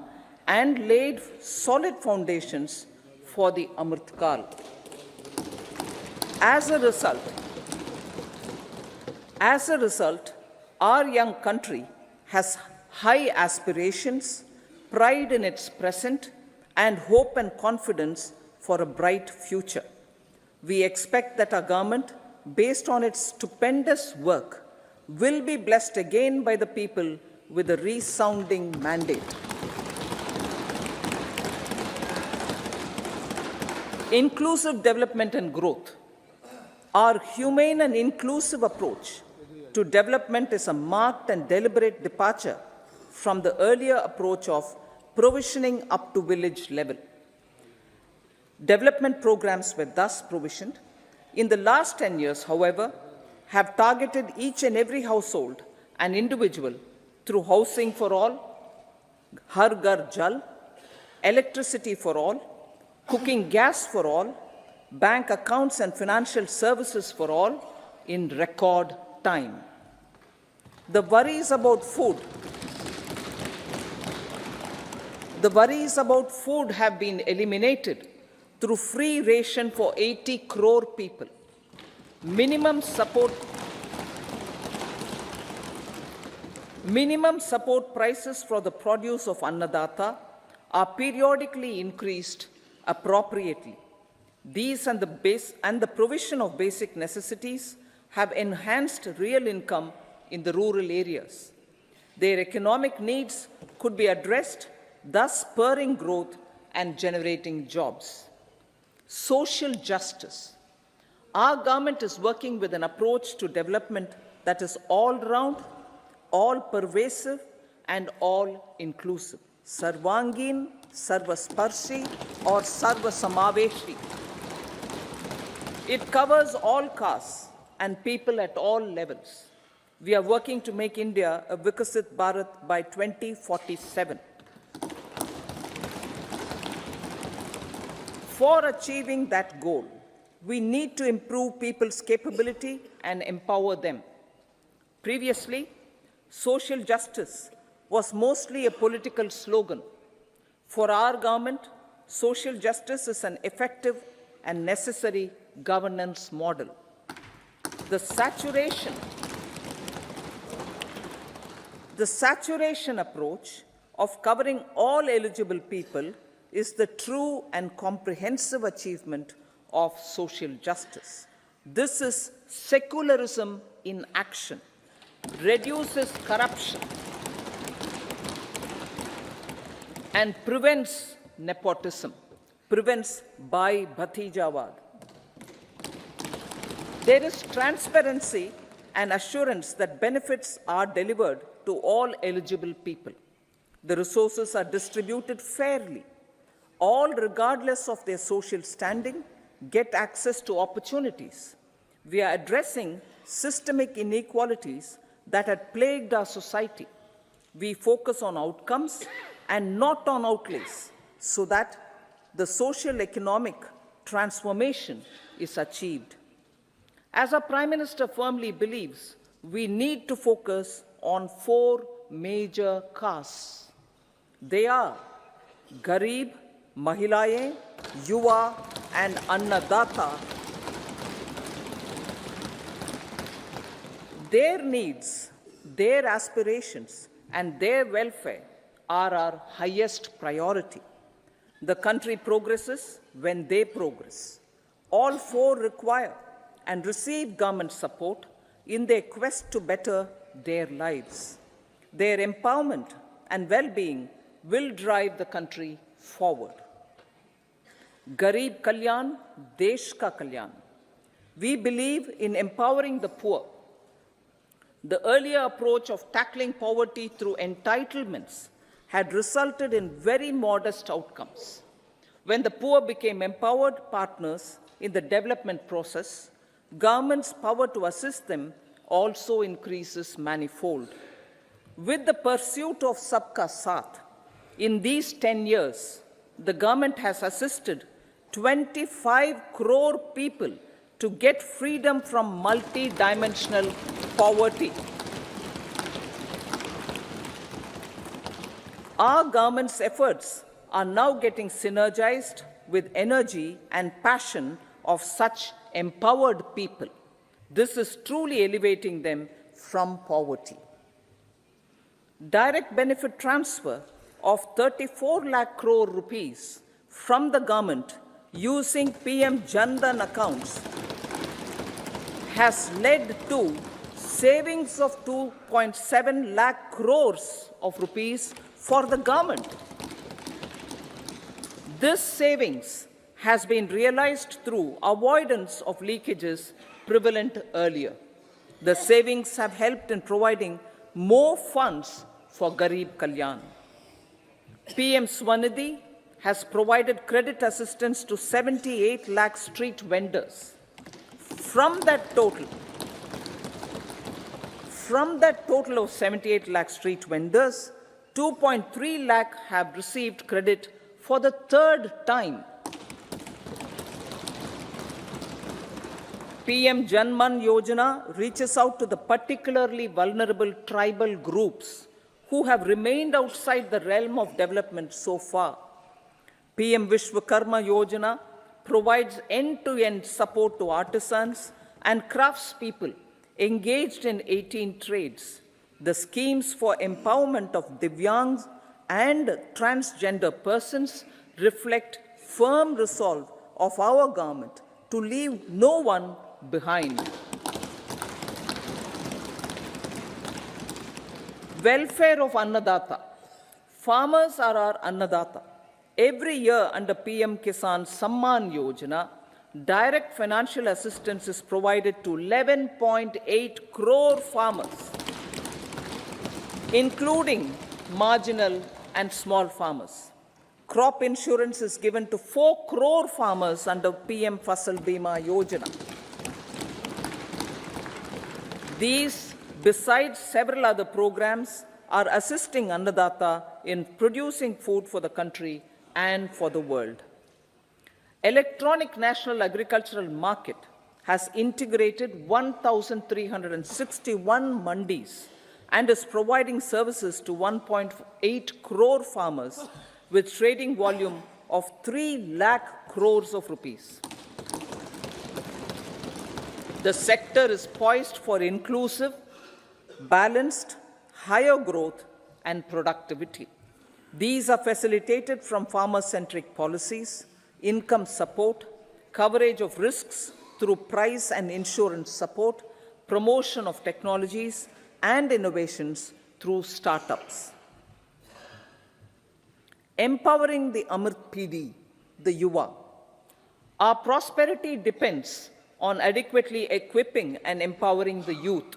and laid solid foundations for the Amrit Kal. As a result, our young country has high aspirations, pride in its present, and hope and confidence for a bright future. We expect that our government, based on its stupendous work, will be blessed again by the people with a resounding mandate. Inclusive development and growth. Our humane and inclusive approach to development is a marked and deliberate departure from the earlier approach of provisioning up to village level. Development programs were thus provisioned. In the last 10 years, however, have targeted each and every household and individual through housing for all, Har Ghar Jal, electricity for all, cooking gas for all, bank accounts and financial services for all in record time. The worries about food have been eliminated through free ration for 80 crore people. Minimum support prices for the produce of Annadata are periodically increased appropriately. These and the provision of basic necessities have enhanced real income in the rural areas. Their economic needs could be addressed, thus spurring growth and generating jobs. Social justice. Our government is working with an approach to development that is all-round, all-pervasive, and all-inclusive. Sarvangin, Sarvasparshi, or Sarvasamaveshi. It covers all castes and people at all levels. We are working to make India a Vikasit Bharat by 2047. For achieving that goal, we need to improve people's capability and empower them. Previously, social justice was mostly a political slogan. For our government, social justice is an effective and necessary governance model. The saturation approach of covering all eligible people is the true and comprehensive achievement of social justice. This is secularism in action, reduces corruption, and prevents nepotism, prevents Bhai Bhatijawad. There is transparency and assurance that benefits are delivered to all eligible people. The resources are distributed fairly. All, regardless of their social standing, get access to opportunities. We are addressing systemic inequalities that had plagued our society. We focus on outcomes and not on outlays so that the social economic transformation is achieved. As our Prime Minister firmly believes, we need to focus on 4 major castes. They are Garib, Mahilaye, Yuva, and Annadata. Their needs, their aspirations, and their welfare are our highest priority. The country progresses when they progress. All 4 require and receive government support in their quest to better their lives. Their empowerment and well-being will drive the country forward. Garib Kalyan, Desh Ka Kalyan. We believe in empowering the poor. The earlier approach of tackling poverty through entitlements had resulted in very modest outcomes. When the poor became empowered partners in the development process, government's power to assist them also increases manifold. With the pursuit of Sabka Saath, in these 10 years, the government has assisted 25 crore people to get freedom from multi-dimensional poverty. Our government's efforts are now getting synergized with energy and passion of such empowered people. This is truly elevating them from poverty. Direct benefit transfer of 34 lakh crore rupees from the government using PM Jan Dhan accounts has led to savings of 2.7 lakh crores of rupees for the government. This savings has been realized through avoidance of leakages prevalent earlier. The savings have helped in providing more funds for Garib Kalyan. PM Swanidhi has provided credit assistance to 78 lakh street vendors. From that total of 78 lakh street vendors, 2.3 lakh have received credit for the 3rd time. PM Janman Yojana reaches out to the particularly vulnerable tribal groups who have remained outside the realm of development so far. PM Vishwakarma Yojana provides end-to-end support to artisans and craftspeople engaged in 18 trades. The schemes for empowerment of Divyangs and transgender persons reflect firm resolve of our government to leave no one behind. Welfare of Annadata. Farmers are our Annadata. Every year under PM Kisan Samman Yojana, direct financial assistance is provided to 11.8 crore farmers, including marginal and small farmers. Crop insurance is given to 4 crore farmers under PM Fasal Bima Yojana. These, besides several other programs, are assisting Annadata in producing food for the country and for the world. Electronic National Agricultural Market has integrated 1,361 mandis and is providing services to 1.8 crore farmers with trading volume of 3 lakh crores of rupees. The sector is poised for inclusive, balanced, higher growth and productivity. These are facilitated from farmer-centric policies, income support, coverage of risks through price and insurance support, promotion of technologies and innovations through startups. empowering the Amrit PD, the Yuva. Our prosperity depends on adequately equipping and empowering the youth.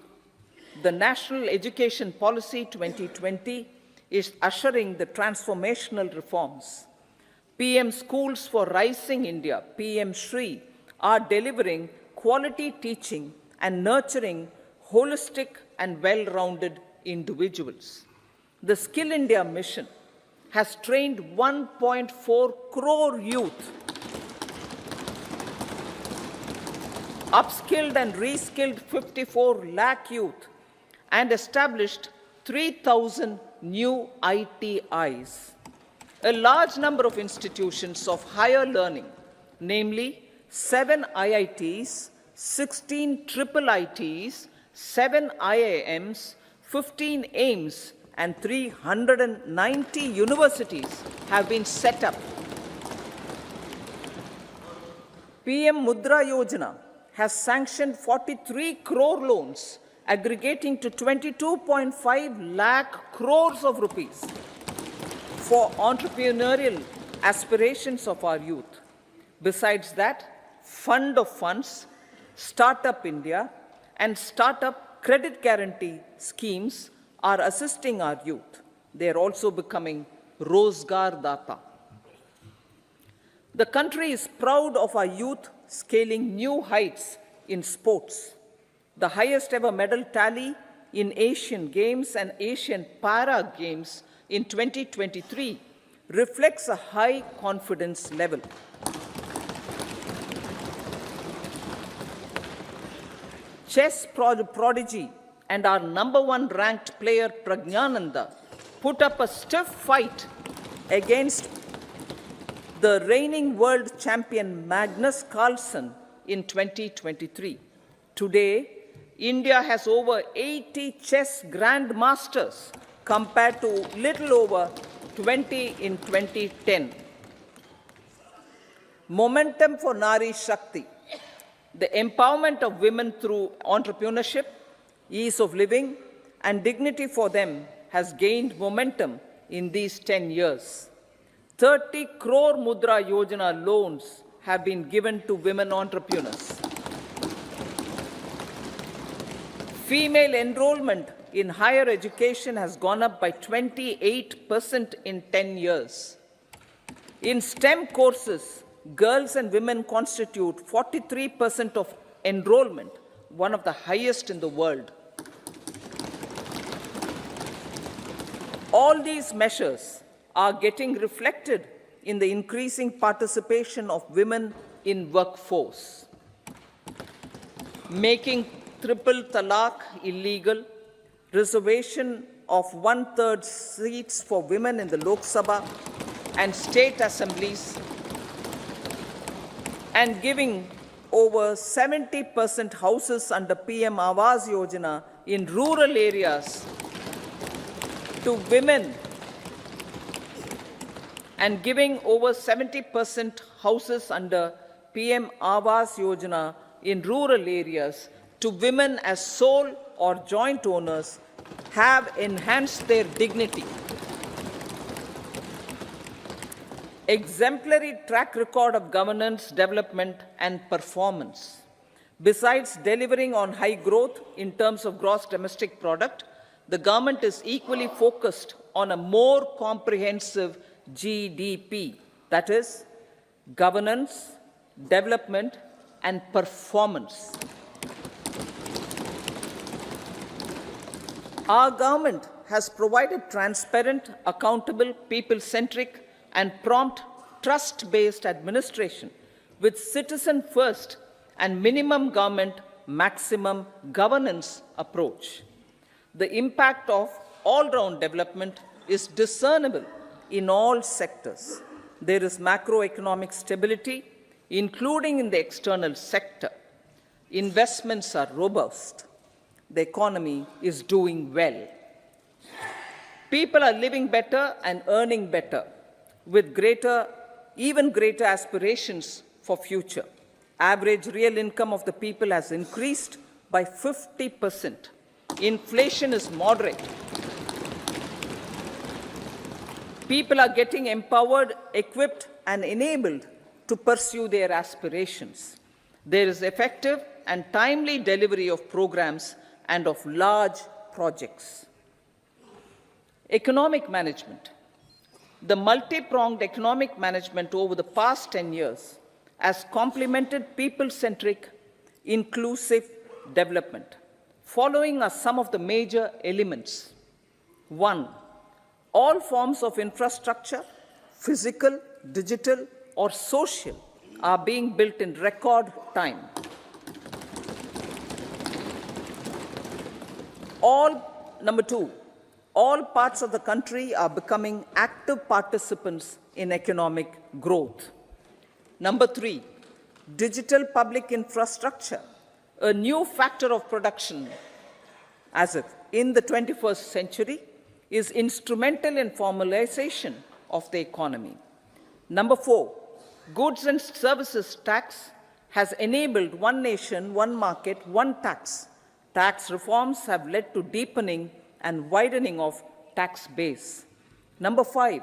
The National Education Policy 2020 is ushering the transformational reforms. PM Schools for Rising India, PM Shri, are delivering quality teaching and nurturing holistic and well-rounded individuals. The Skill India mission has trained 1.4 crore youth, upskilled and reskilled 54 lakh youth, and established 3,000 new ITIs. A large number of institutions of higher learning, namely 7 IITs, 16 triple ITs, 7 IIMs, 15 AIMS, and 390 universities have been set up. PM Mudra Yojana has sanctioned 43 crore loans aggregating to 22.5 lakh crores of rupees for entrepreneurial aspirations of our youth. Besides that, Fund of Funds, Startup India, and Startup Credit Guarantee schemes are assisting our youth. They are also becoming Rozgar Data. The country is proud of our youth scaling new heights in sports. The highest ever medal tally in Asian Games and Asian Para Games in 2023 reflects a high confidence level. Chess prodigy and our #1 ranked player Pragnananda put up a stiff fight against the reigning world champion Magnus Carlsen in 2023. Today, India has over 80 chess grandmasters compared to little over 20 in 2010. Momentum for Nari Shakti. The empowerment of women through entrepreneurship, ease of living, and dignity for them has gained momentum in these 10 years. 30 crore Mudra Yojana loans have been given to women entrepreneurs. Female enrollment in higher education has gone up by 28% in 10 years. In STEM courses, girls and women constitute 43% of enrollment, one of the highest in the world. All these measures are getting reflected in the increasing participation of women in workforce. Making triple talaq illegal, reservation of 1/3 seats for women in the Lok Sabha and state assemblies, and giving over 70% houses under PM Awas Yojana in rural areas to women, and giving over 70% houses under PM Awas Yojana in rural areas to women as sole or joint owners have enhanced their dignity. Exemplary track record of governance, development, and performance. Besides delivering on high growth in terms of gross domestic product, the government is equally focused on a more comprehensive GDP, that is, governance, development, and performance. Our government has provided transparent, accountable, people-centric, and prompt, trust-based administration with citizen-first and minimum government, maximum governance approach. The impact of all-round development is discernible in all sectors. There is macroeconomic stability, including in the external sector. Investments are robust. The economy is doing well. People are living better and earning better, with even greater aspirations for future. Average real income of the people has increased by 50%. Inflation is moderate. People are getting empowered, equipped, and enabled to pursue their aspirations. There is effective and timely delivery of programs and of large projects. Economic management. The multi-pronged economic management over the past 10 years has complemented people-centric, inclusive development. Following are some of the major elements. 1. All forms of infrastructure, physical, digital, or social, are being built in record time. Number 2, all parts of the country are becoming active participants in economic growth. Number 3, digital public infrastructure, a new factor of production as if in the 21st century, is instrumental in formalization of the economy. Number 4, goods and services tax has enabled one nation, one market, one tax. Tax reforms have led to deepening and widening of tax base. Number 5,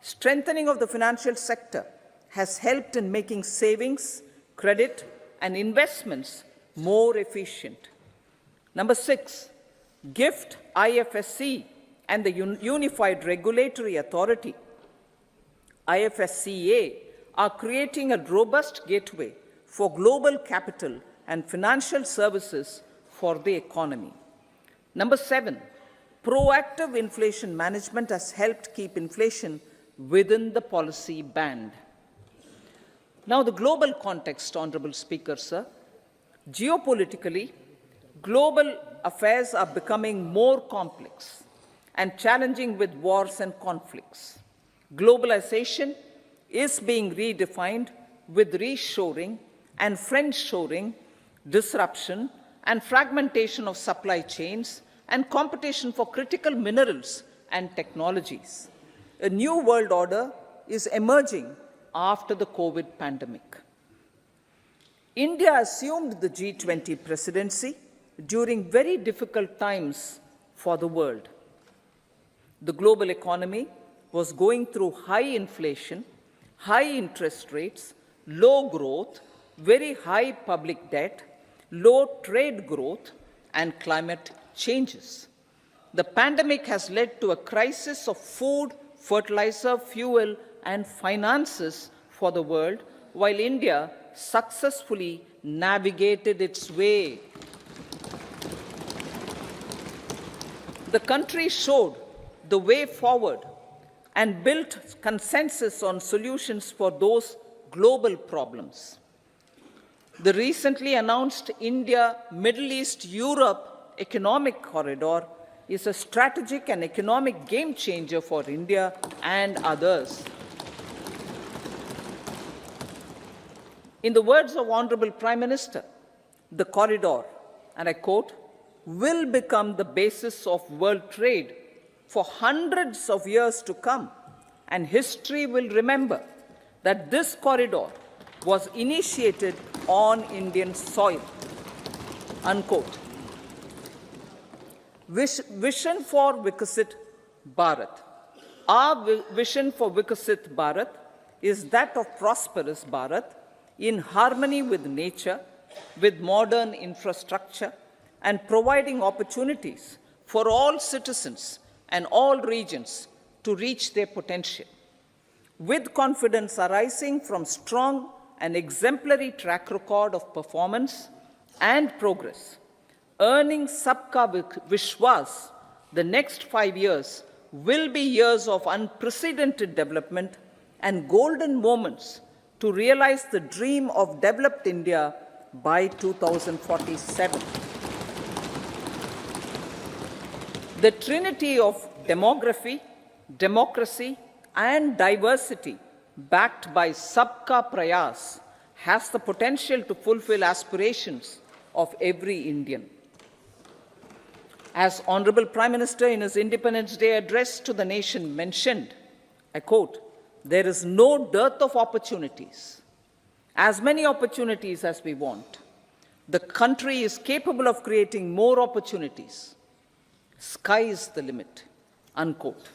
strengthening of the financial sector has helped in making savings, credit, and investments more efficient. Number 6, GIFT, IFSC, and the Unified Regulatory Authority, IFSCA, are creating a robust gateway for global capital and financial services for the economy. Number 7, proactive inflation management has helped keep inflation within the policy band. Now, the global context, Honorable Speaker, sir. Geopolitically, global affairs are becoming more complex and challenging with wars and conflicts. Globalization is being redefined with reshoring and friendshoring, disruption and fragmentation of supply chains, and competition for critical minerals and technologies. A new world order is emerging after the COVID pandemic. India assumed the G20 presidency during very difficult times for the world. The global economy was going through high inflation, high interest rates, low growth, very high public debt, low trade growth, and climate changes. The pandemic has led to a crisis of food, fertilizer, fuel, and finances for the world, while India successfully navigated its way. The country showed the way forward and built consensus on solutions for those global problems. The recently announced India-Middle East-Europe economic corridor is a strategic and economic game changer for India and others. In the words of Honorable Prime Minister, the corridor, and I quote, will become the basis of world trade for hundreds of years to come, and history will remember that this corridor was initiated on Indian soil, unquote. Vision for Vikasit Bharat. Our vision for Vikasit Bharat is that of prosperous Bharat in harmony with nature, with modern infrastructure, and providing opportunities for all citizens and all regions to reach their potential. With confidence arising from strong and exemplary track record of performance and progress, earning Sabka Vishwas, the next 5 years will be years of unprecedented development and golden moments to realize the dream of developed India by 2047. The trinity of demography, democracy, and diversity, backed by Sabka Prayas, has the potential to fulfill aspirations of every Indian. As Honorable Prime Minister in his Independence Day address to the nation mentioned, I quote, there is no dearth of opportunities, as many opportunities as we want. The country is capable of creating more opportunities. Sky is the limit, unquote.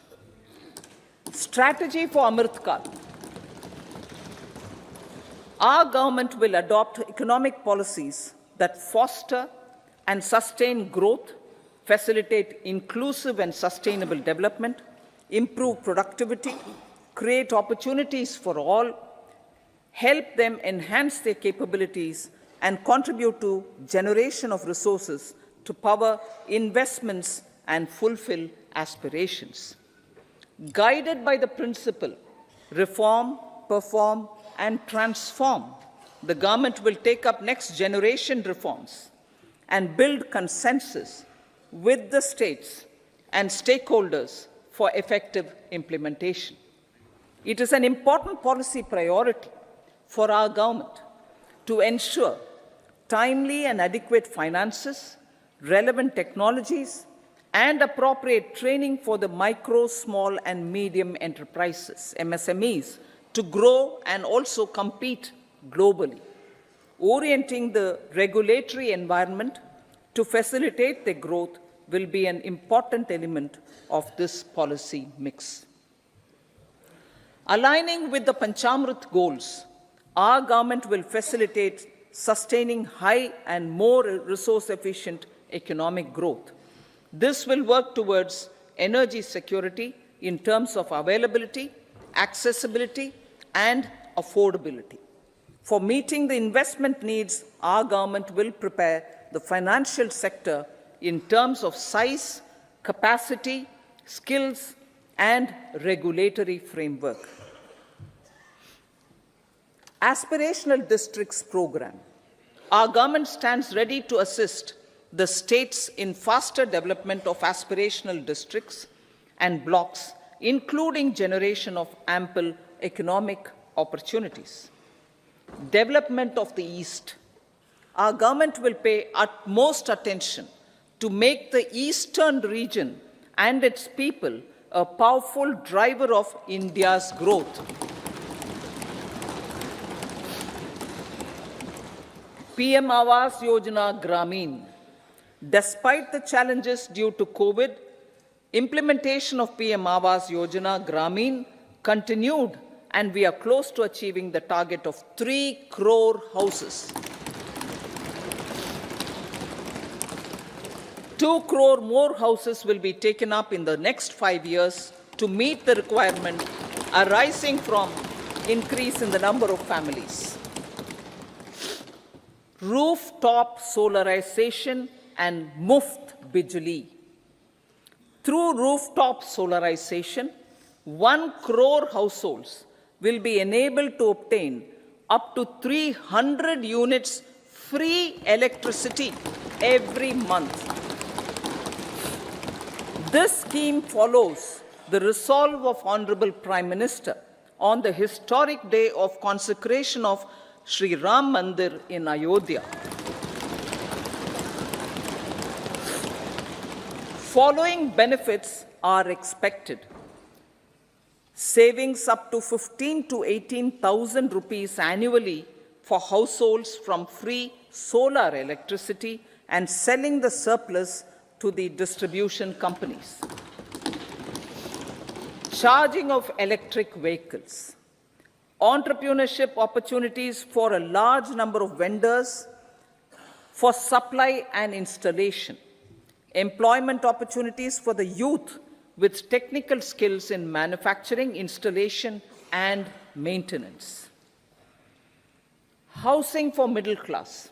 Strategy for Amrit Kal. Our government will adopt economic policies that foster and sustain growth, facilitate inclusive and sustainable development, improve productivity, create opportunities for all, help them enhance their capabilities, and contribute to generation of resources to power investments and fulfill aspirations. Guided by the principle, reform, perform, and transform, the government will take up next generation reforms and build consensus with the states and stakeholders for effective implementation. It is an important policy priority for our government to ensure timely and adequate finances, relevant technologies, and appropriate training for the micro, small, and medium enterprises, MSMEs, to grow and also compete globally. Orienting the regulatory environment to facilitate their growth will be an important element of this policy mix. Aligning with the Panchamrit goals, our government will facilitate sustaining high and more resource-efficient economic growth. This will work towards energy security in terms of availability, accessibility, and affordability. For meeting the investment needs, our government will prepare the financial sector in terms of size, capacity, skills, and regulatory framework. Aspirational Districts Program. Our government stands ready to assist the states in faster development of aspirational districts and blocks, including generation of ample economic opportunities. Development of the East. Our government will pay utmost attention to make the eastern region and its people a powerful driver of India's growth. PM Awas Yojana Gramin. Despite the challenges due to COVID, implementation of PM Awas Yojana Gramin continued, and we are close to achieving the target of 3 crore houses. 2 crore more houses will be taken up in the next 5 years to meet the requirement arising from increase in the number of families. Rooftop solarization and Muft Bijli. Through rooftop solarization, 1 crore households will be enabled to obtain up to 300 units free electricity every month. This scheme follows the resolve of Honorable Prime Minister on the historic day of consecration of Sri Ram Mandir in Ayodhya. Following benefits are expected. Savings up to 15 to 18,000 rupees annually for households from free solar electricity and selling the surplus to the distribution companies. Charging of electric vehicles. Entrepreneurship opportunities for a large number of vendors for supply and installation. Employment opportunities for the youth with technical skills in manufacturing, installation, and maintenance. Housing for middle class.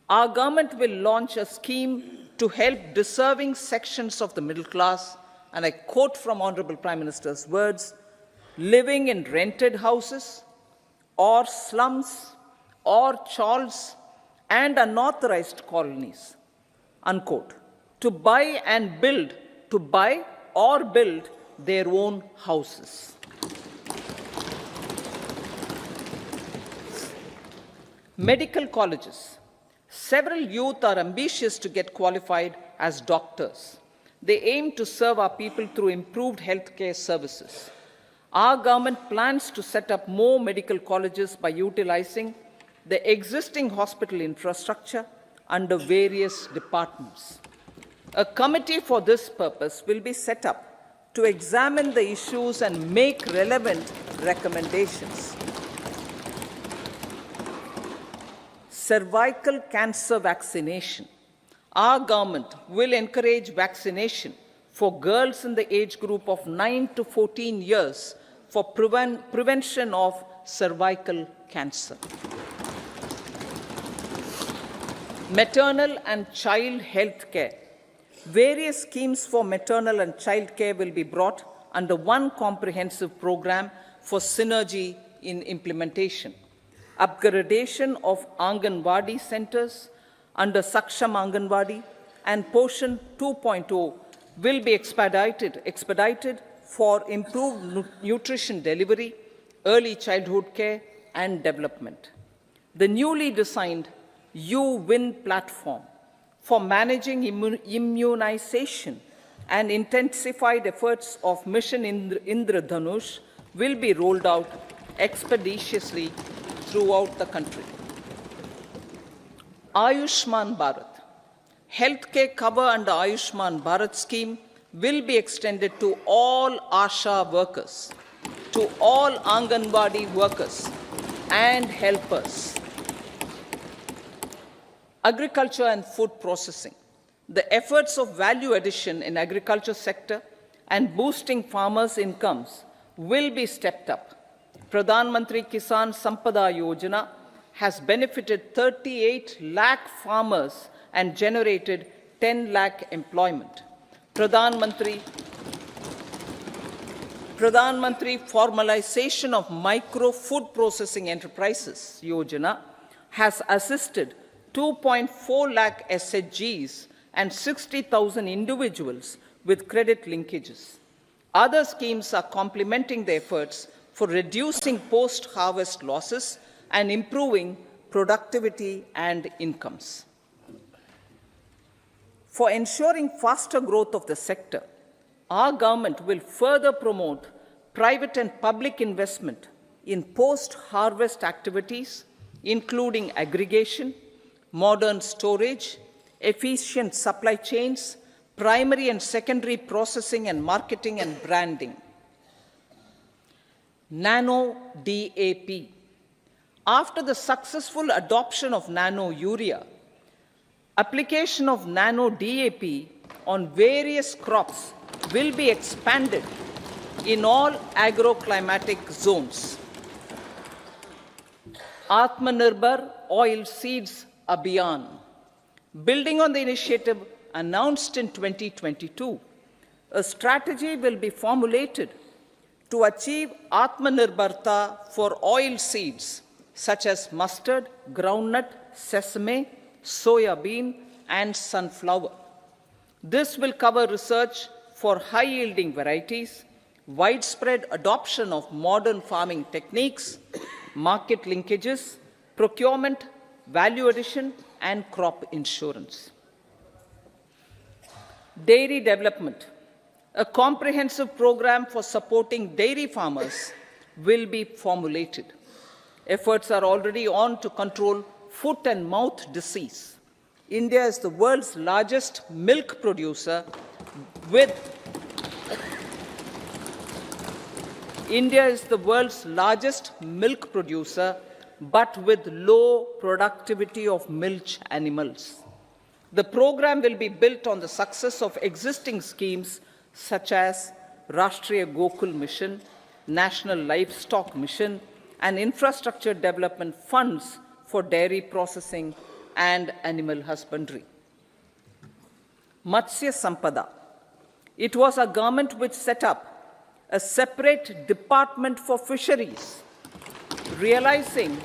Our government will launch a scheme to help deserving sections of the middle class, and I quote from Honorable Prime Minister's words, living in rented houses or slums or chawls and unauthorized colonies, unquote, to buy or build their own houses. Medical colleges. Several youth are ambitious to get qualified as doctors. They aim to serve our people through improved healthcare services. Our government plans to set up more medical colleges by utilizing the existing hospital infrastructure under various departments. A committee for this purpose will be set up to examine the issues and make relevant recommendations. Cervical cancer vaccination. Our government will encourage vaccination for girls in the age group of 9 to 14 years for prevention of cervical cancer. Maternal and child health care. Various schemes for maternal and child care will be brought under one comprehensive program for synergy in implementation. Upgradation of Anganwadi centers under Saksham Anganwadi and Poshan 2.0 will be expedited for improved nutrition delivery, early childhood care and development. The newly designed You-Win platform for managing immunization and intensified efforts of Mission Indradhanush will be rolled out expeditiously throughout the country. Ayushman Bharat. Healthcare cover under Ayushman Bharat scheme will be extended to all ASHA workers, to all Anganwadi workers and helpers. Agriculture and food processing. The efforts of value addition in agriculture sector and boosting farmers' incomes will be stepped up. Pradhan Mantri Kisan Sampada Yojana has benefited 38 lakh farmers and generated 10 lakh employment. Pradhan Mantri Formalization of Micro Food Processing Enterprises Yojana has assisted 2.4 lakh SHGs and 60,000 individuals with credit linkages. Other schemes are complementing the efforts for reducing post-harvest losses and improving productivity and incomes. For ensuring faster growth of the sector, our government will further promote private and public investment in post-harvest activities, including aggregation, modern storage, efficient supply chains, primary and secondary processing and marketing and branding. Nano DAP. After the successful adoption of nano urea, application of nano DAP on various crops will be expanded in all agroclimatic zones. Atmanirbhar Oil Seeds Abhiyan. Building on the initiative announced in 2022, a strategy will be formulated to achieve Atmanirbharta for oil seeds such as mustard, groundnut, sesame, soya bean, and sunflower. This will cover research for high-yielding varieties, widespread adoption of modern farming techniques, market linkages, procurement, value addition, and crop insurance. Dairy development. A comprehensive program for supporting dairy farmers will be formulated. Efforts are already on to control foot and mouth disease. India is the world's largest milk producer with but with low productivity of milch animals. The program will be built on the success of existing schemes such as Rashtriya Gokul Mission, National Livestock Mission, and infrastructure development funds for dairy processing and animal husbandry. Matsya Sampada. It was a government which set up a separate department for fisheries, realizing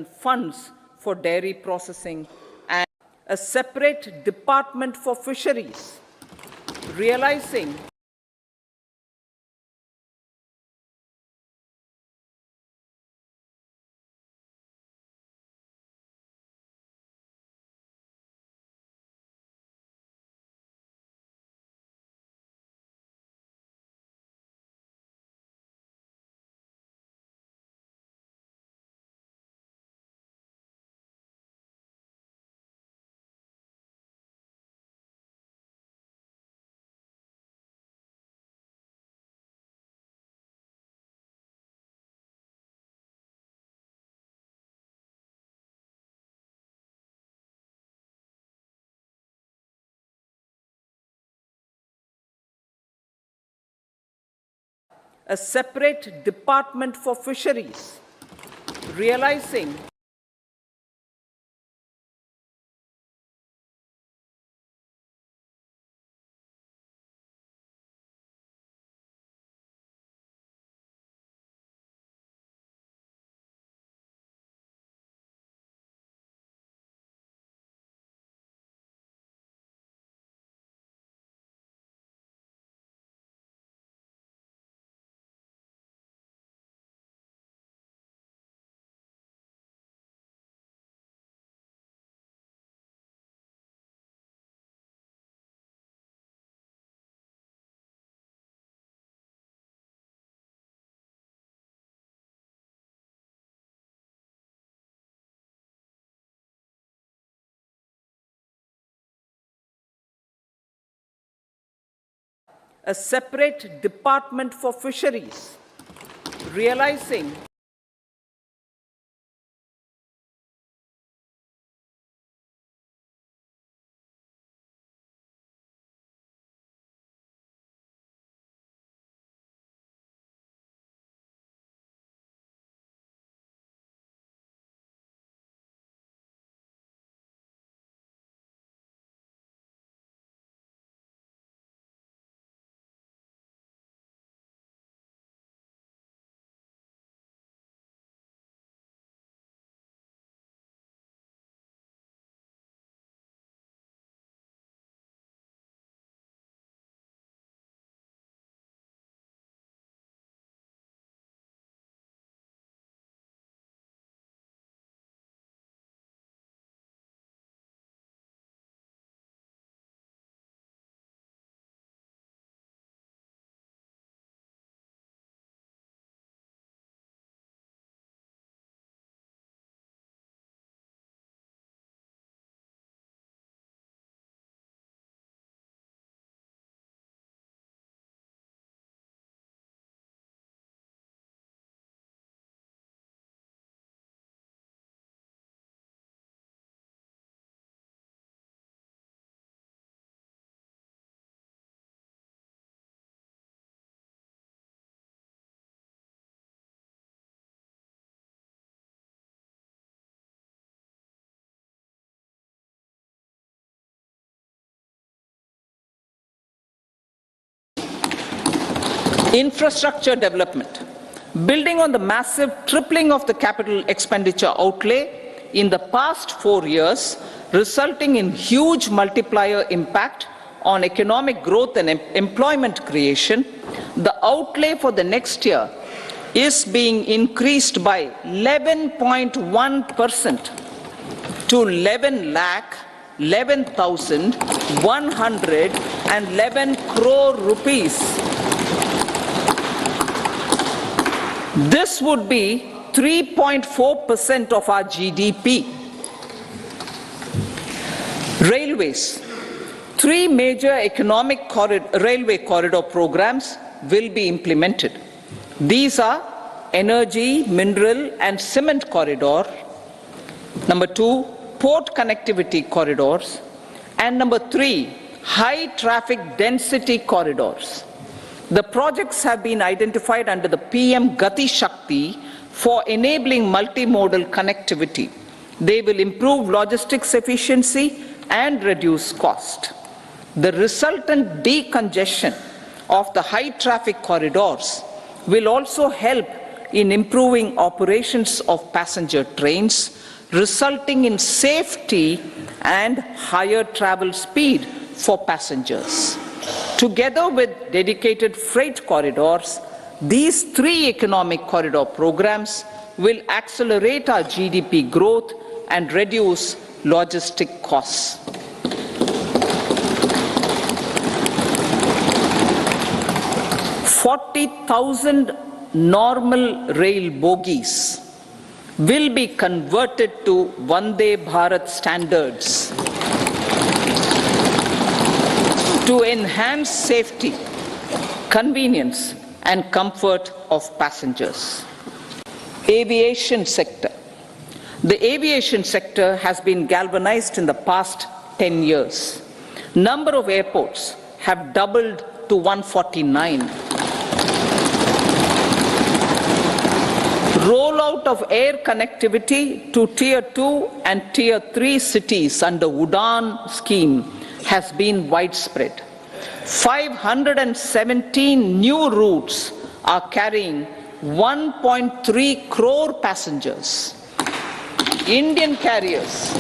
funds for dairy processing and a separate department for fisheries, realizing a separate department for fisheries, realizing a separate department for fisheries, realizing infrastructure development. Building on the massive tripling of the capital expenditure outlay in the past 4 years, resulting in huge multiplier impact on economic growth and employment creation, the outlay for the next year is being increased by 11.1% to 11,111 crore rupees. This would be 3.4% of our GDP. Railways. 3 major economic railway corridor programs will be implemented. These are energy, mineral and cement corridor. Number 2, port connectivity corridors. And number 3, high traffic density corridors. The projects have been identified under the PM Gati Shakti for enabling multimodal connectivity. They will improve logistics efficiency and reduce cost. The resultant decongestion of the high traffic corridors will also help in improving operations of passenger trains, resulting in safety and higher travel speed for passengers. Together with dedicated freight corridors, these 3 economic corridor programs will accelerate our GDP growth and reduce logistic costs. 40,000 normal rail bogies will be converted to Vande Bharat standards to enhance safety, convenience, and comfort of passengers. Aviation sector. The aviation sector has been galvanized in the past 10 years. Number of airports have doubled to 149. Rollout of air connectivity to Tier 2 and Tier 3 cities under Udan scheme has been widespread. 517 new routes are carrying 1.3 crore passengers. Indian carriers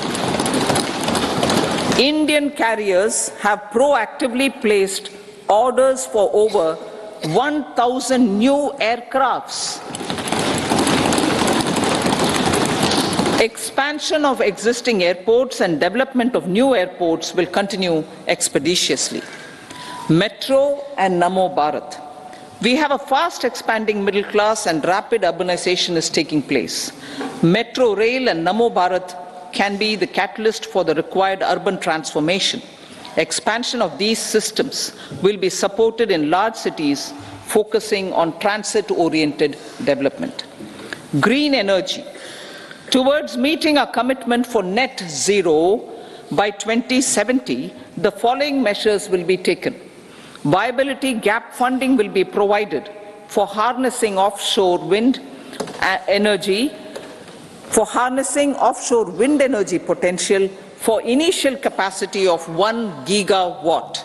have proactively placed orders for over 1,000 new aircrafts. Expansion of existing airports and development of new airports will continue expeditiously. Metro and Namo Bharat. We have a fast expanding middle class and rapid urbanization is taking place. Metro rail and Namo Bharat can be the catalyst for the required urban transformation. Expansion of these systems will be supported in large cities, focusing on transit-oriented development. Green energy. Towards meeting our commitment for net zero by 2070, the following measures will be taken. Viability gap funding will be provided for harnessing offshore wind energy potential for initial capacity of 1 gigawatt.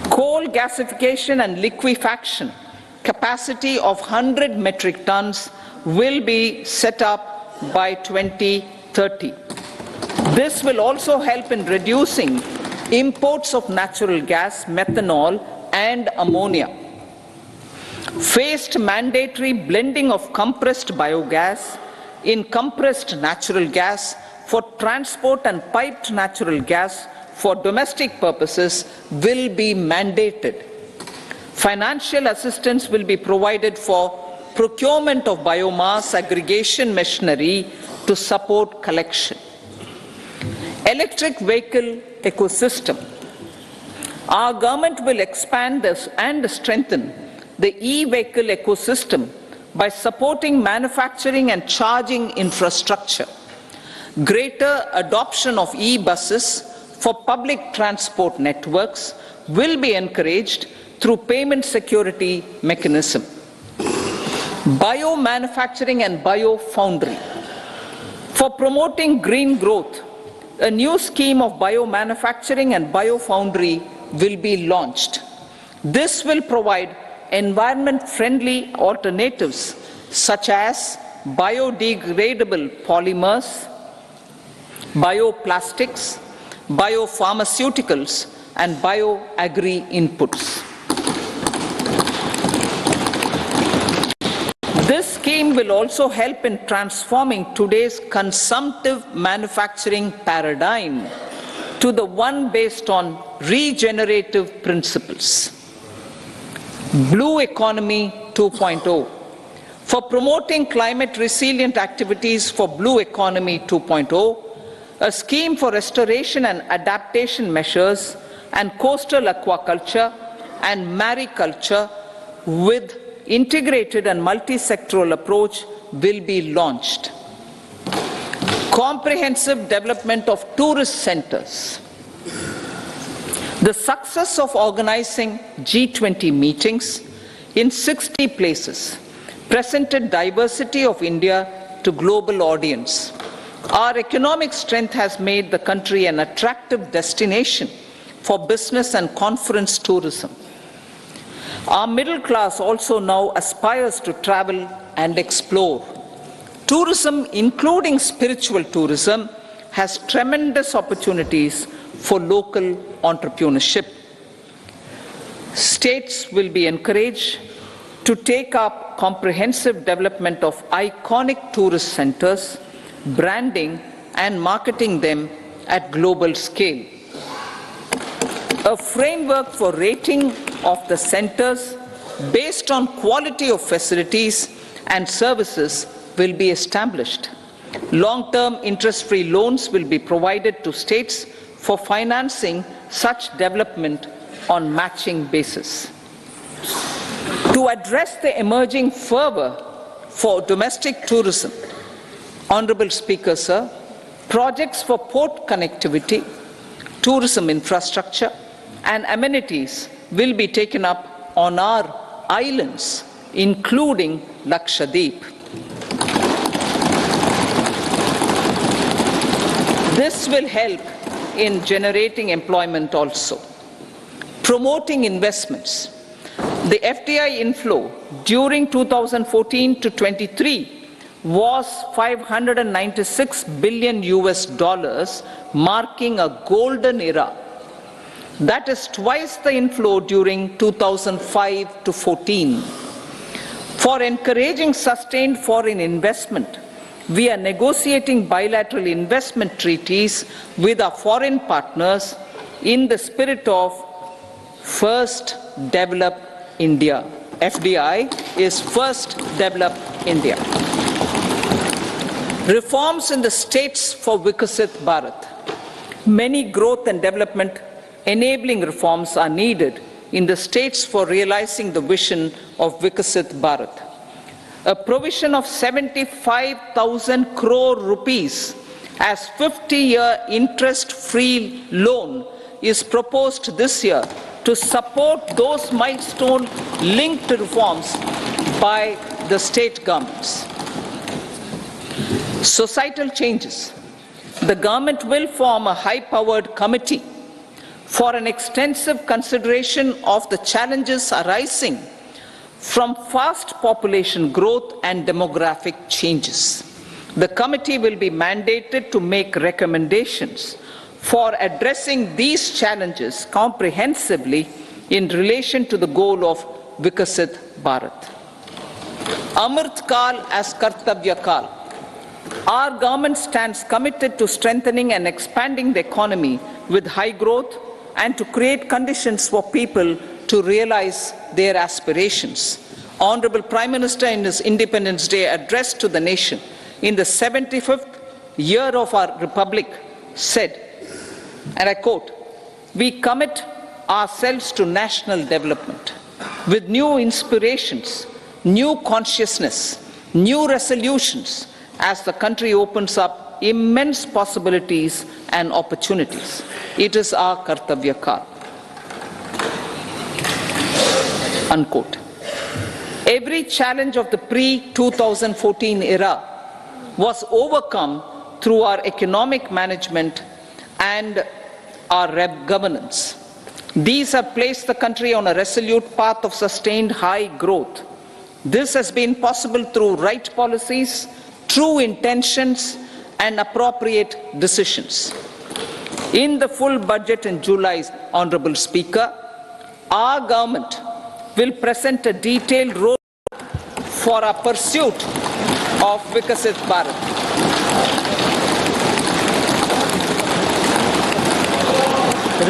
Coal gasification and liquefaction capacity of 100 metric tons will be set up by 2030. This will also help in reducing imports of natural gas, methanol, and ammonia. Phased mandatory blending of compressed biogas in compressed natural gas for transport and piped natural gas for domestic purposes will be mandated. Financial assistance will be provided for procurement of biomass aggregation machinery to support collection. Electric vehicle ecosystem. Our government will expand this and strengthen the e-vehicle ecosystem by supporting manufacturing and charging infrastructure. Greater adoption of e-buses for public transport networks will be encouraged through payment security mechanism. Biomanufacturing and biofoundry. For promoting green growth, a new scheme of biomanufacturing and biofoundry will be launched. This will provide environment-friendly alternatives such as biodegradable polymers, bioplastics, biopharmaceuticals, and bioagri inputs. This scheme will also help in transforming today's consumptive manufacturing paradigm to the one based on regenerative principles. Blue Economy 2.0. For promoting climate resilient activities for Blue Economy 2.0, a scheme for restoration and adaptation measures and coastal aquaculture and mariculture with integrated and multi-sectoral approach will be launched. Comprehensive development of tourist centers. The success of organizing G20 meetings in 60 places presented diversity of India to global audience. Our economic strength has made the country an attractive destination for business and conference tourism. Our middle class also now aspires to travel and explore. Tourism, including spiritual tourism, has tremendous opportunities for local entrepreneurship. States will be encouraged to take up comprehensive development of iconic tourist centers, branding and marketing them at global scale. A framework for rating of the centers based on quality of facilities and services will be established. Long-term interest-free loans will be provided to states for financing such development on matching basis. To address the emerging fervor for domestic tourism, Honorable Speaker, sir, projects for port connectivity, tourism infrastructure, and amenities will be taken up on our islands, including Lakshadweep. This will help in generating employment also. Promoting investments. The FDI inflow during 2014 to 23 was $596 billion US, marking a golden era. That is twice the inflow during 2005 to 14. For encouraging sustained foreign investment, we are negotiating bilateral investment treaties with our foreign partners in the spirit of First Develop India. FDI is First Develop India. Reforms in the states for Vikasit Bharat. Many growth and development enabling reforms are needed in the states for realizing the vision of Vikasit Bharat. A provision of 75,000 crore rupees as 50-year interest-free loan is proposed this year to support those milestone-linked reforms by the state governments. Societal changes. The government will form a high-powered committee for an extensive consideration of the challenges arising from fast population growth and demographic changes. The committee will be mandated to make recommendations for addressing these challenges comprehensively in relation to the goal of Vikasit Bharat. Amrit Kal as Kartavya Kal. Our government stands committed to strengthening and expanding the economy with high growth and to create conditions for people to realize their aspirations. Honorable Prime Minister, in his Independence Day address to the nation in the 75th year of our Republic, said, and I quote, "We commit ourselves to national development with new inspirations, new consciousness, new resolutions as the country opens up immense possibilities and opportunities. It is our Kartavya Kal." Unquote. Every challenge of the pre-2014 era was overcome through our economic management and our governance. These have placed the country on a resolute path of sustained high growth. This has been possible through right policies, true intentions, and appropriate decisions. In the full budget in July, Honorable Speaker, our government will present a detailed roadmap for our pursuit of Vikasit Bharat.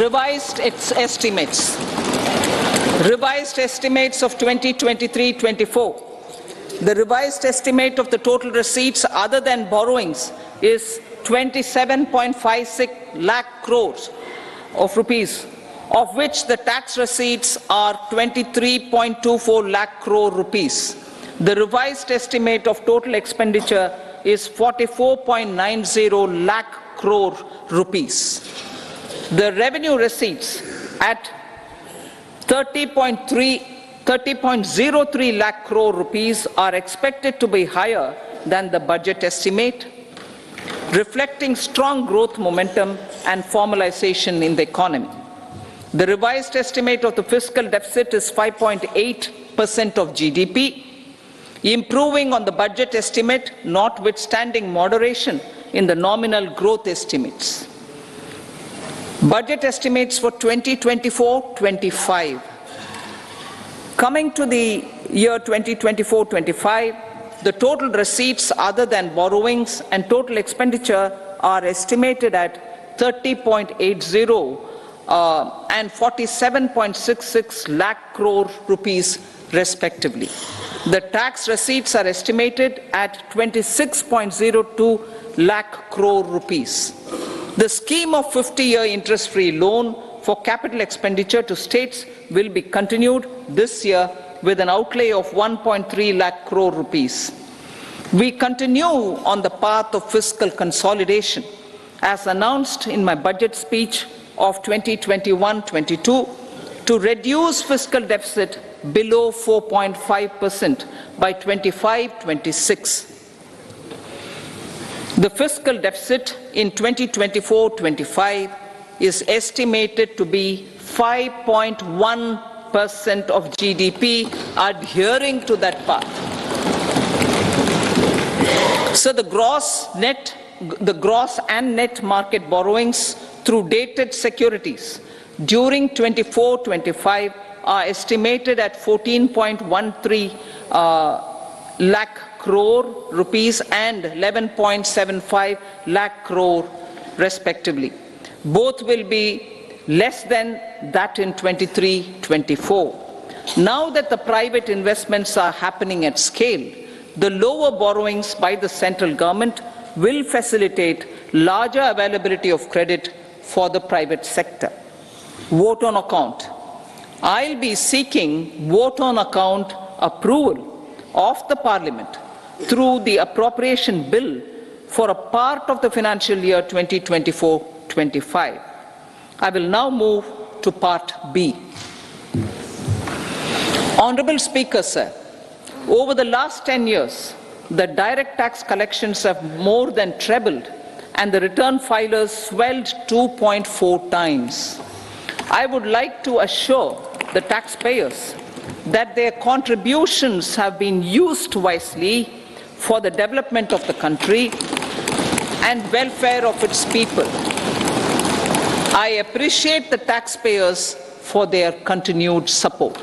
Revised estimates of 2023-24. The revised estimate of the total receipts other than borrowings is 27.56 lakh crores of rupees, of which the tax receipts are 23.24 lakh crore rupees. The revised estimate of total expenditure is 44.90 lakh crore rupees. The revenue receipts at 30.03 lakh crore rupees are expected to be higher than the budget estimate, reflecting strong growth momentum and formalization in the economy. The revised estimate of the fiscal deficit is 5.8% of GDP, improving on the budget estimate, notwithstanding moderation in the nominal growth estimates. Budget estimates for 2024-25. Coming to the year 2024-25, the total receipts other than borrowings and total expenditure are estimated at 30.80 and 47.66 lakh crore rupees respectively. The tax receipts are estimated at 26.02 lakh crore rupees. The scheme of 50-year interest-free loan for capital expenditure to states will be continued this year with an outlay of 1.3 lakh crore rupees. We continue on the path of fiscal consolidation, as announced in my budget speech of 2021-22, to reduce fiscal deficit below 4.5% by 25-26. The fiscal deficit in 2024-25 is estimated to be 5.1% of GDP, adhering to that path. So the gross and net market borrowings through dated securities during 24-25 are estimated at 14.13 lakh crore rupees and 11.75 lakh crore respectively. Both will be less than that in 23-24. Now that the private investments are happening at scale, the lower borrowings by the central government will facilitate larger availability of credit for the private sector. Vote on account. I'll be seeking vote on account approval of the Parliament through the appropriation bill for a part of the financial year 2024-25. I will now move to Part B. Honourable Speaker, sir, over the last 10 years, the direct tax collections have more than trebled and the return filers swelled 2.4 times. I would like to assure the taxpayers that their contributions have been used wisely for the development of the country and welfare of its people. I appreciate the taxpayers for their continued support.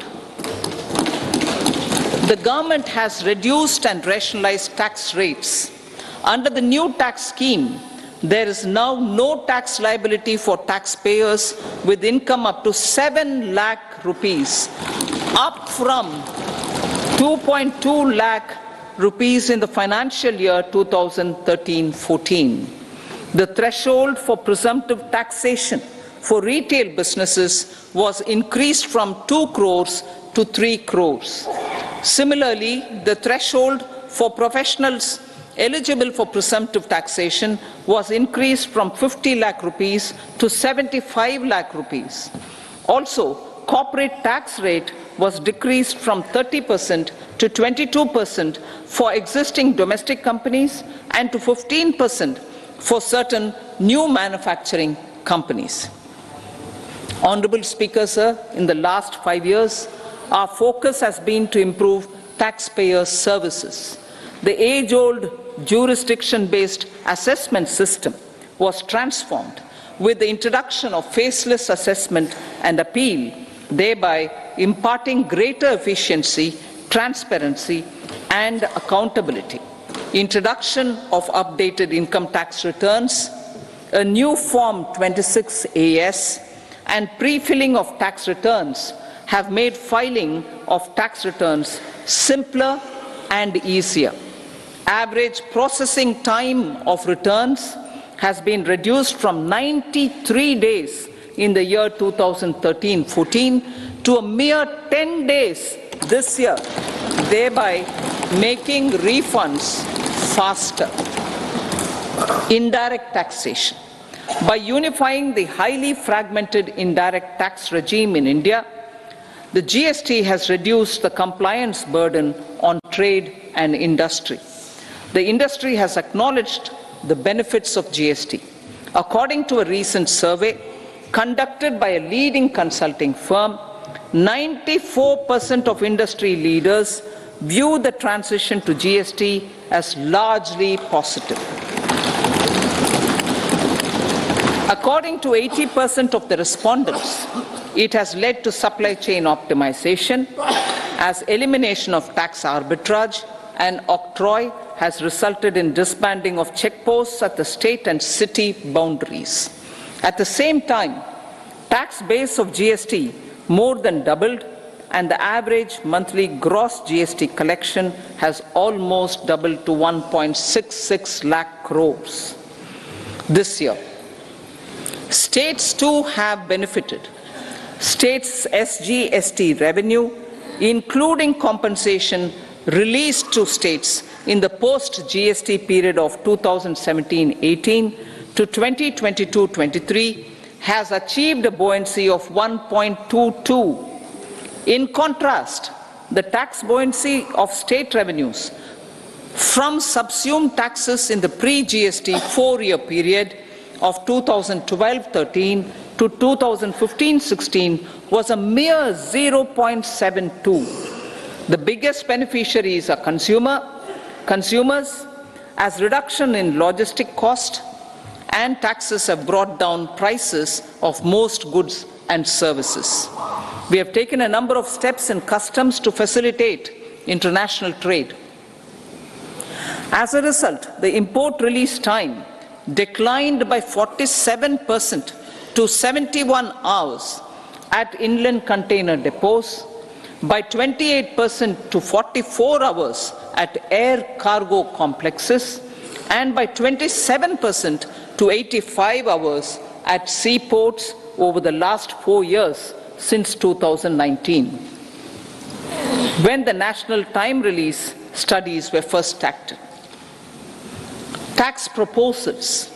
The government has reduced and rationalized tax rates. Under the new tax scheme, there is now no tax liability for taxpayers with income up to 7 lakh rupees, up from 2.2 lakh rupees in the financial year 2013-14. The threshold for presumptive taxation for retail businesses was increased from 2 crores to 3 crores. Similarly, the threshold for professionals eligible for presumptive taxation was increased from 50 lakh rupees to 75 lakh rupees. Also, corporate tax rate was decreased from 30% to 22% for existing domestic companies and to 15% for certain new manufacturing companies. Honourable Speaker, sir, in the last 5 years, our focus has been to improve taxpayer services. The age-old jurisdiction-based assessment system was transformed with the introduction of faceless assessment and appeal, thereby imparting greater efficiency, transparency, and accountability. Introduction of updated income tax returns, a new Form 26AS, and pre-filling of tax returns have made filing of tax returns simpler and easier. Average processing time of returns has been reduced from 93 days in the year 2013-14 to a mere 10 days this year, thereby making refunds faster. Indirect taxation. By unifying the highly fragmented indirect tax regime in India, the GST has reduced the compliance burden on trade and industry. The industry has acknowledged the benefits of GST. According to a recent survey, conducted by a leading consulting firm, 94% of industry leaders view the transition to GST as largely positive. According to 80% of the respondents, it has led to supply chain optimization, as elimination of tax arbitrage and octroi has resulted in disbanding of checkposts at the state and city boundaries. At the same time, tax base of GST more than doubled, and the average monthly gross GST collection has almost doubled to 1.66 lakh crores this year. States too have benefited. States' SGST revenue, including compensation released to states in the post-GST period of 2017-18 to 2022-23, has achieved a buoyancy of 1.22. In contrast, the tax buoyancy of state revenues from subsumed taxes in the pre-GST four-year period of 2012-13 to 2015-16 was a mere 0.72. The biggest beneficiaries are consumers, as reduction in logistic cost and taxes have brought down prices of most goods and services. We have taken a number of steps in customs to facilitate international trade. As a result, the import release time declined by 47% to 71 hours at inland container depots, by 28% to 44 hours at air cargo complexes, and by 27% to 85 hours at seaports over the last 4 years since 2019, when the national time release studies were first acted. Tax proposals.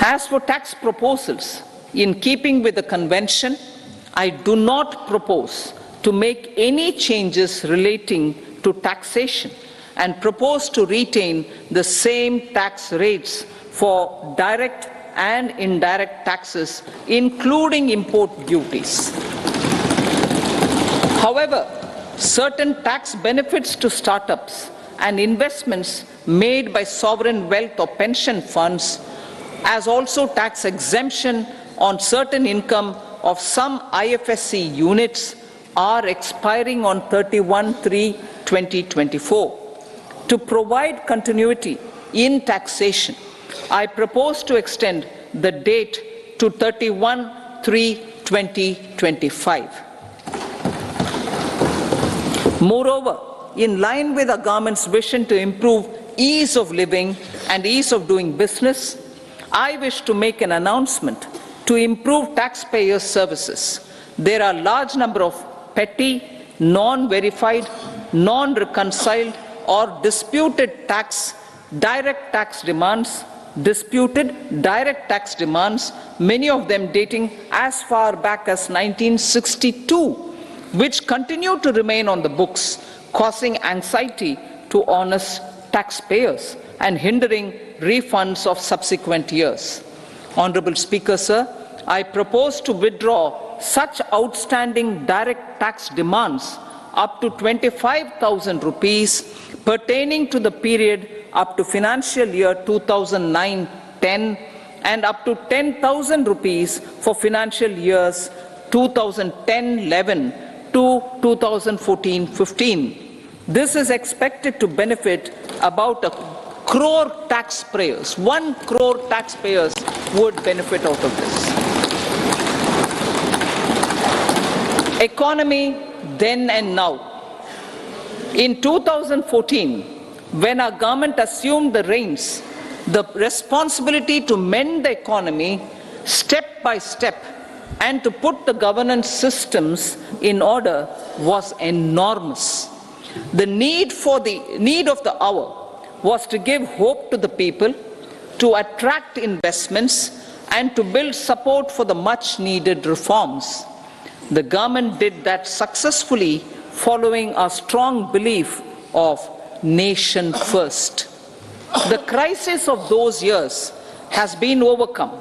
As for tax proposals, in keeping with the convention, I do not propose to make any changes relating to taxation and propose to retain the same tax rates for direct and indirect taxes, including import duties. However, certain tax benefits to startups and investments made by sovereign wealth or pension funds, as also tax exemption on certain income of some IFSC units, are expiring on 31/3/2024. To provide continuity in taxation, I propose to extend the date to 31/3/2025. Moreover, in line with our government's vision to improve ease of living and ease of doing business, I wish to make an announcement to improve taxpayer services. There are a large number of petty, non-verified, non-reconciled or disputed direct tax demands, many of them dating as far back as 1962, which continue to remain on the books, causing anxiety to honest taxpayers and hindering refunds of subsequent years. Honorable Speaker, sir, I propose to withdraw such outstanding direct tax demands up to 25,000 rupees pertaining to the period up to financial year 2009-10 and up to 10,000 rupees for financial years 2010-11 to 2014-15. This is expected to benefit about 1 crore taxpayers. 1 crore taxpayers would benefit out of this. Economy then and now. In 2014, when our government assumed the reins, the responsibility to mend the economy step by step and to put the governance systems in order was enormous. The need of the hour was to give hope to the people, to attract investments, and to build support for the much needed reforms. The government did that successfully, following a strong belief of nation first. The crisis of those years has been overcome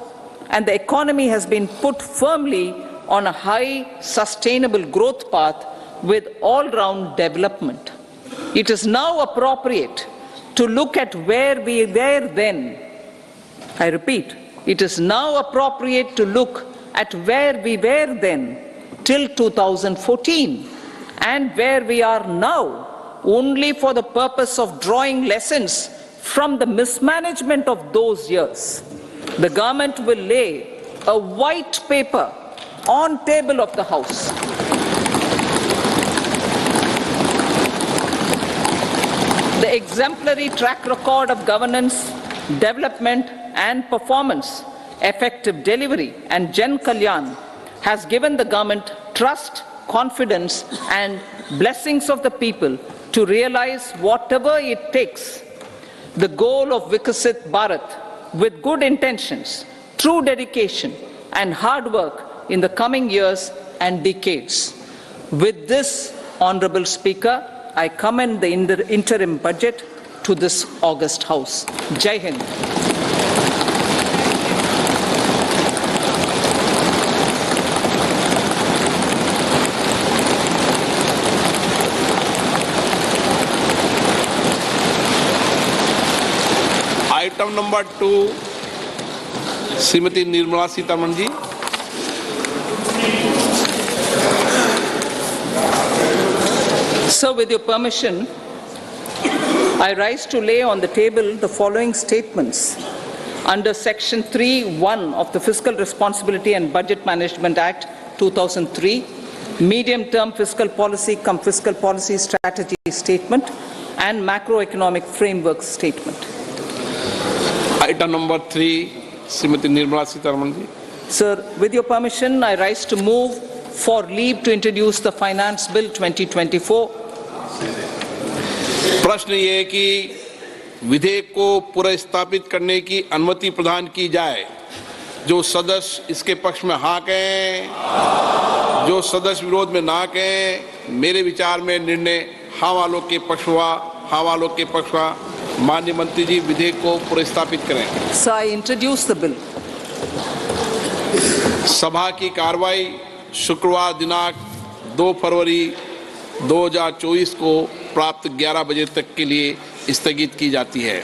and the economy has been put firmly on a high, sustainable growth path with all-round development. It is now appropriate to look at where we were then. I repeat, it is now appropriate to look at where we were then till 2014 and where we are now, only for the purpose of drawing lessons from the mismanagement of those years. The government will lay a white paper on table of the House. The exemplary track record of governance, development and performance, effective delivery and Jan Kalyan has given the government trust, confidence and blessings of the people to realize whatever it takes, the goal of Vikasit Bharat with good intentions, true dedication and hard work in the coming years and decades. With this, Honorable Speaker, I commend the interim budget to this august House. Jai Hind. Item number 2 Shrimati Nirmala Sitharaman ji. Sir, with your permission, I rise to lay on the table the following statements under Section 3(1) of the Fiscal Responsibility and Budget Management Act 2003, Medium-Term Fiscal Policy cum Fiscal Policy Strategy Statement and Macroeconomic Framework Statement. Item number 3 Shrimati Nirmala Sitharaman ji. Sir, with your permission, I rise to move for leave to introduce the Finance Bill 2024. प्रश्न ये कि विधेयक को पुनर्स्थापित करने की अनुमति प्रदान की जाए। जो सदस्य इसके पक्ष में हाँ कहें, जो सदस्य विरोध में ना कहें। मेरे विचार में निर्णय हाँ वालों के पक्ष हुआ, हाँ वालों के पक्ष हुआ। माननीय मंत्री जी विधेयक को पुनर्स्थापित करें। So I introduce the bill. सभा की कार्रवाई शुक्रवार दिनांक 2 फरवरी 2024 को प्राप्त 11 बजे तक के लिए स्थगित की जाती है।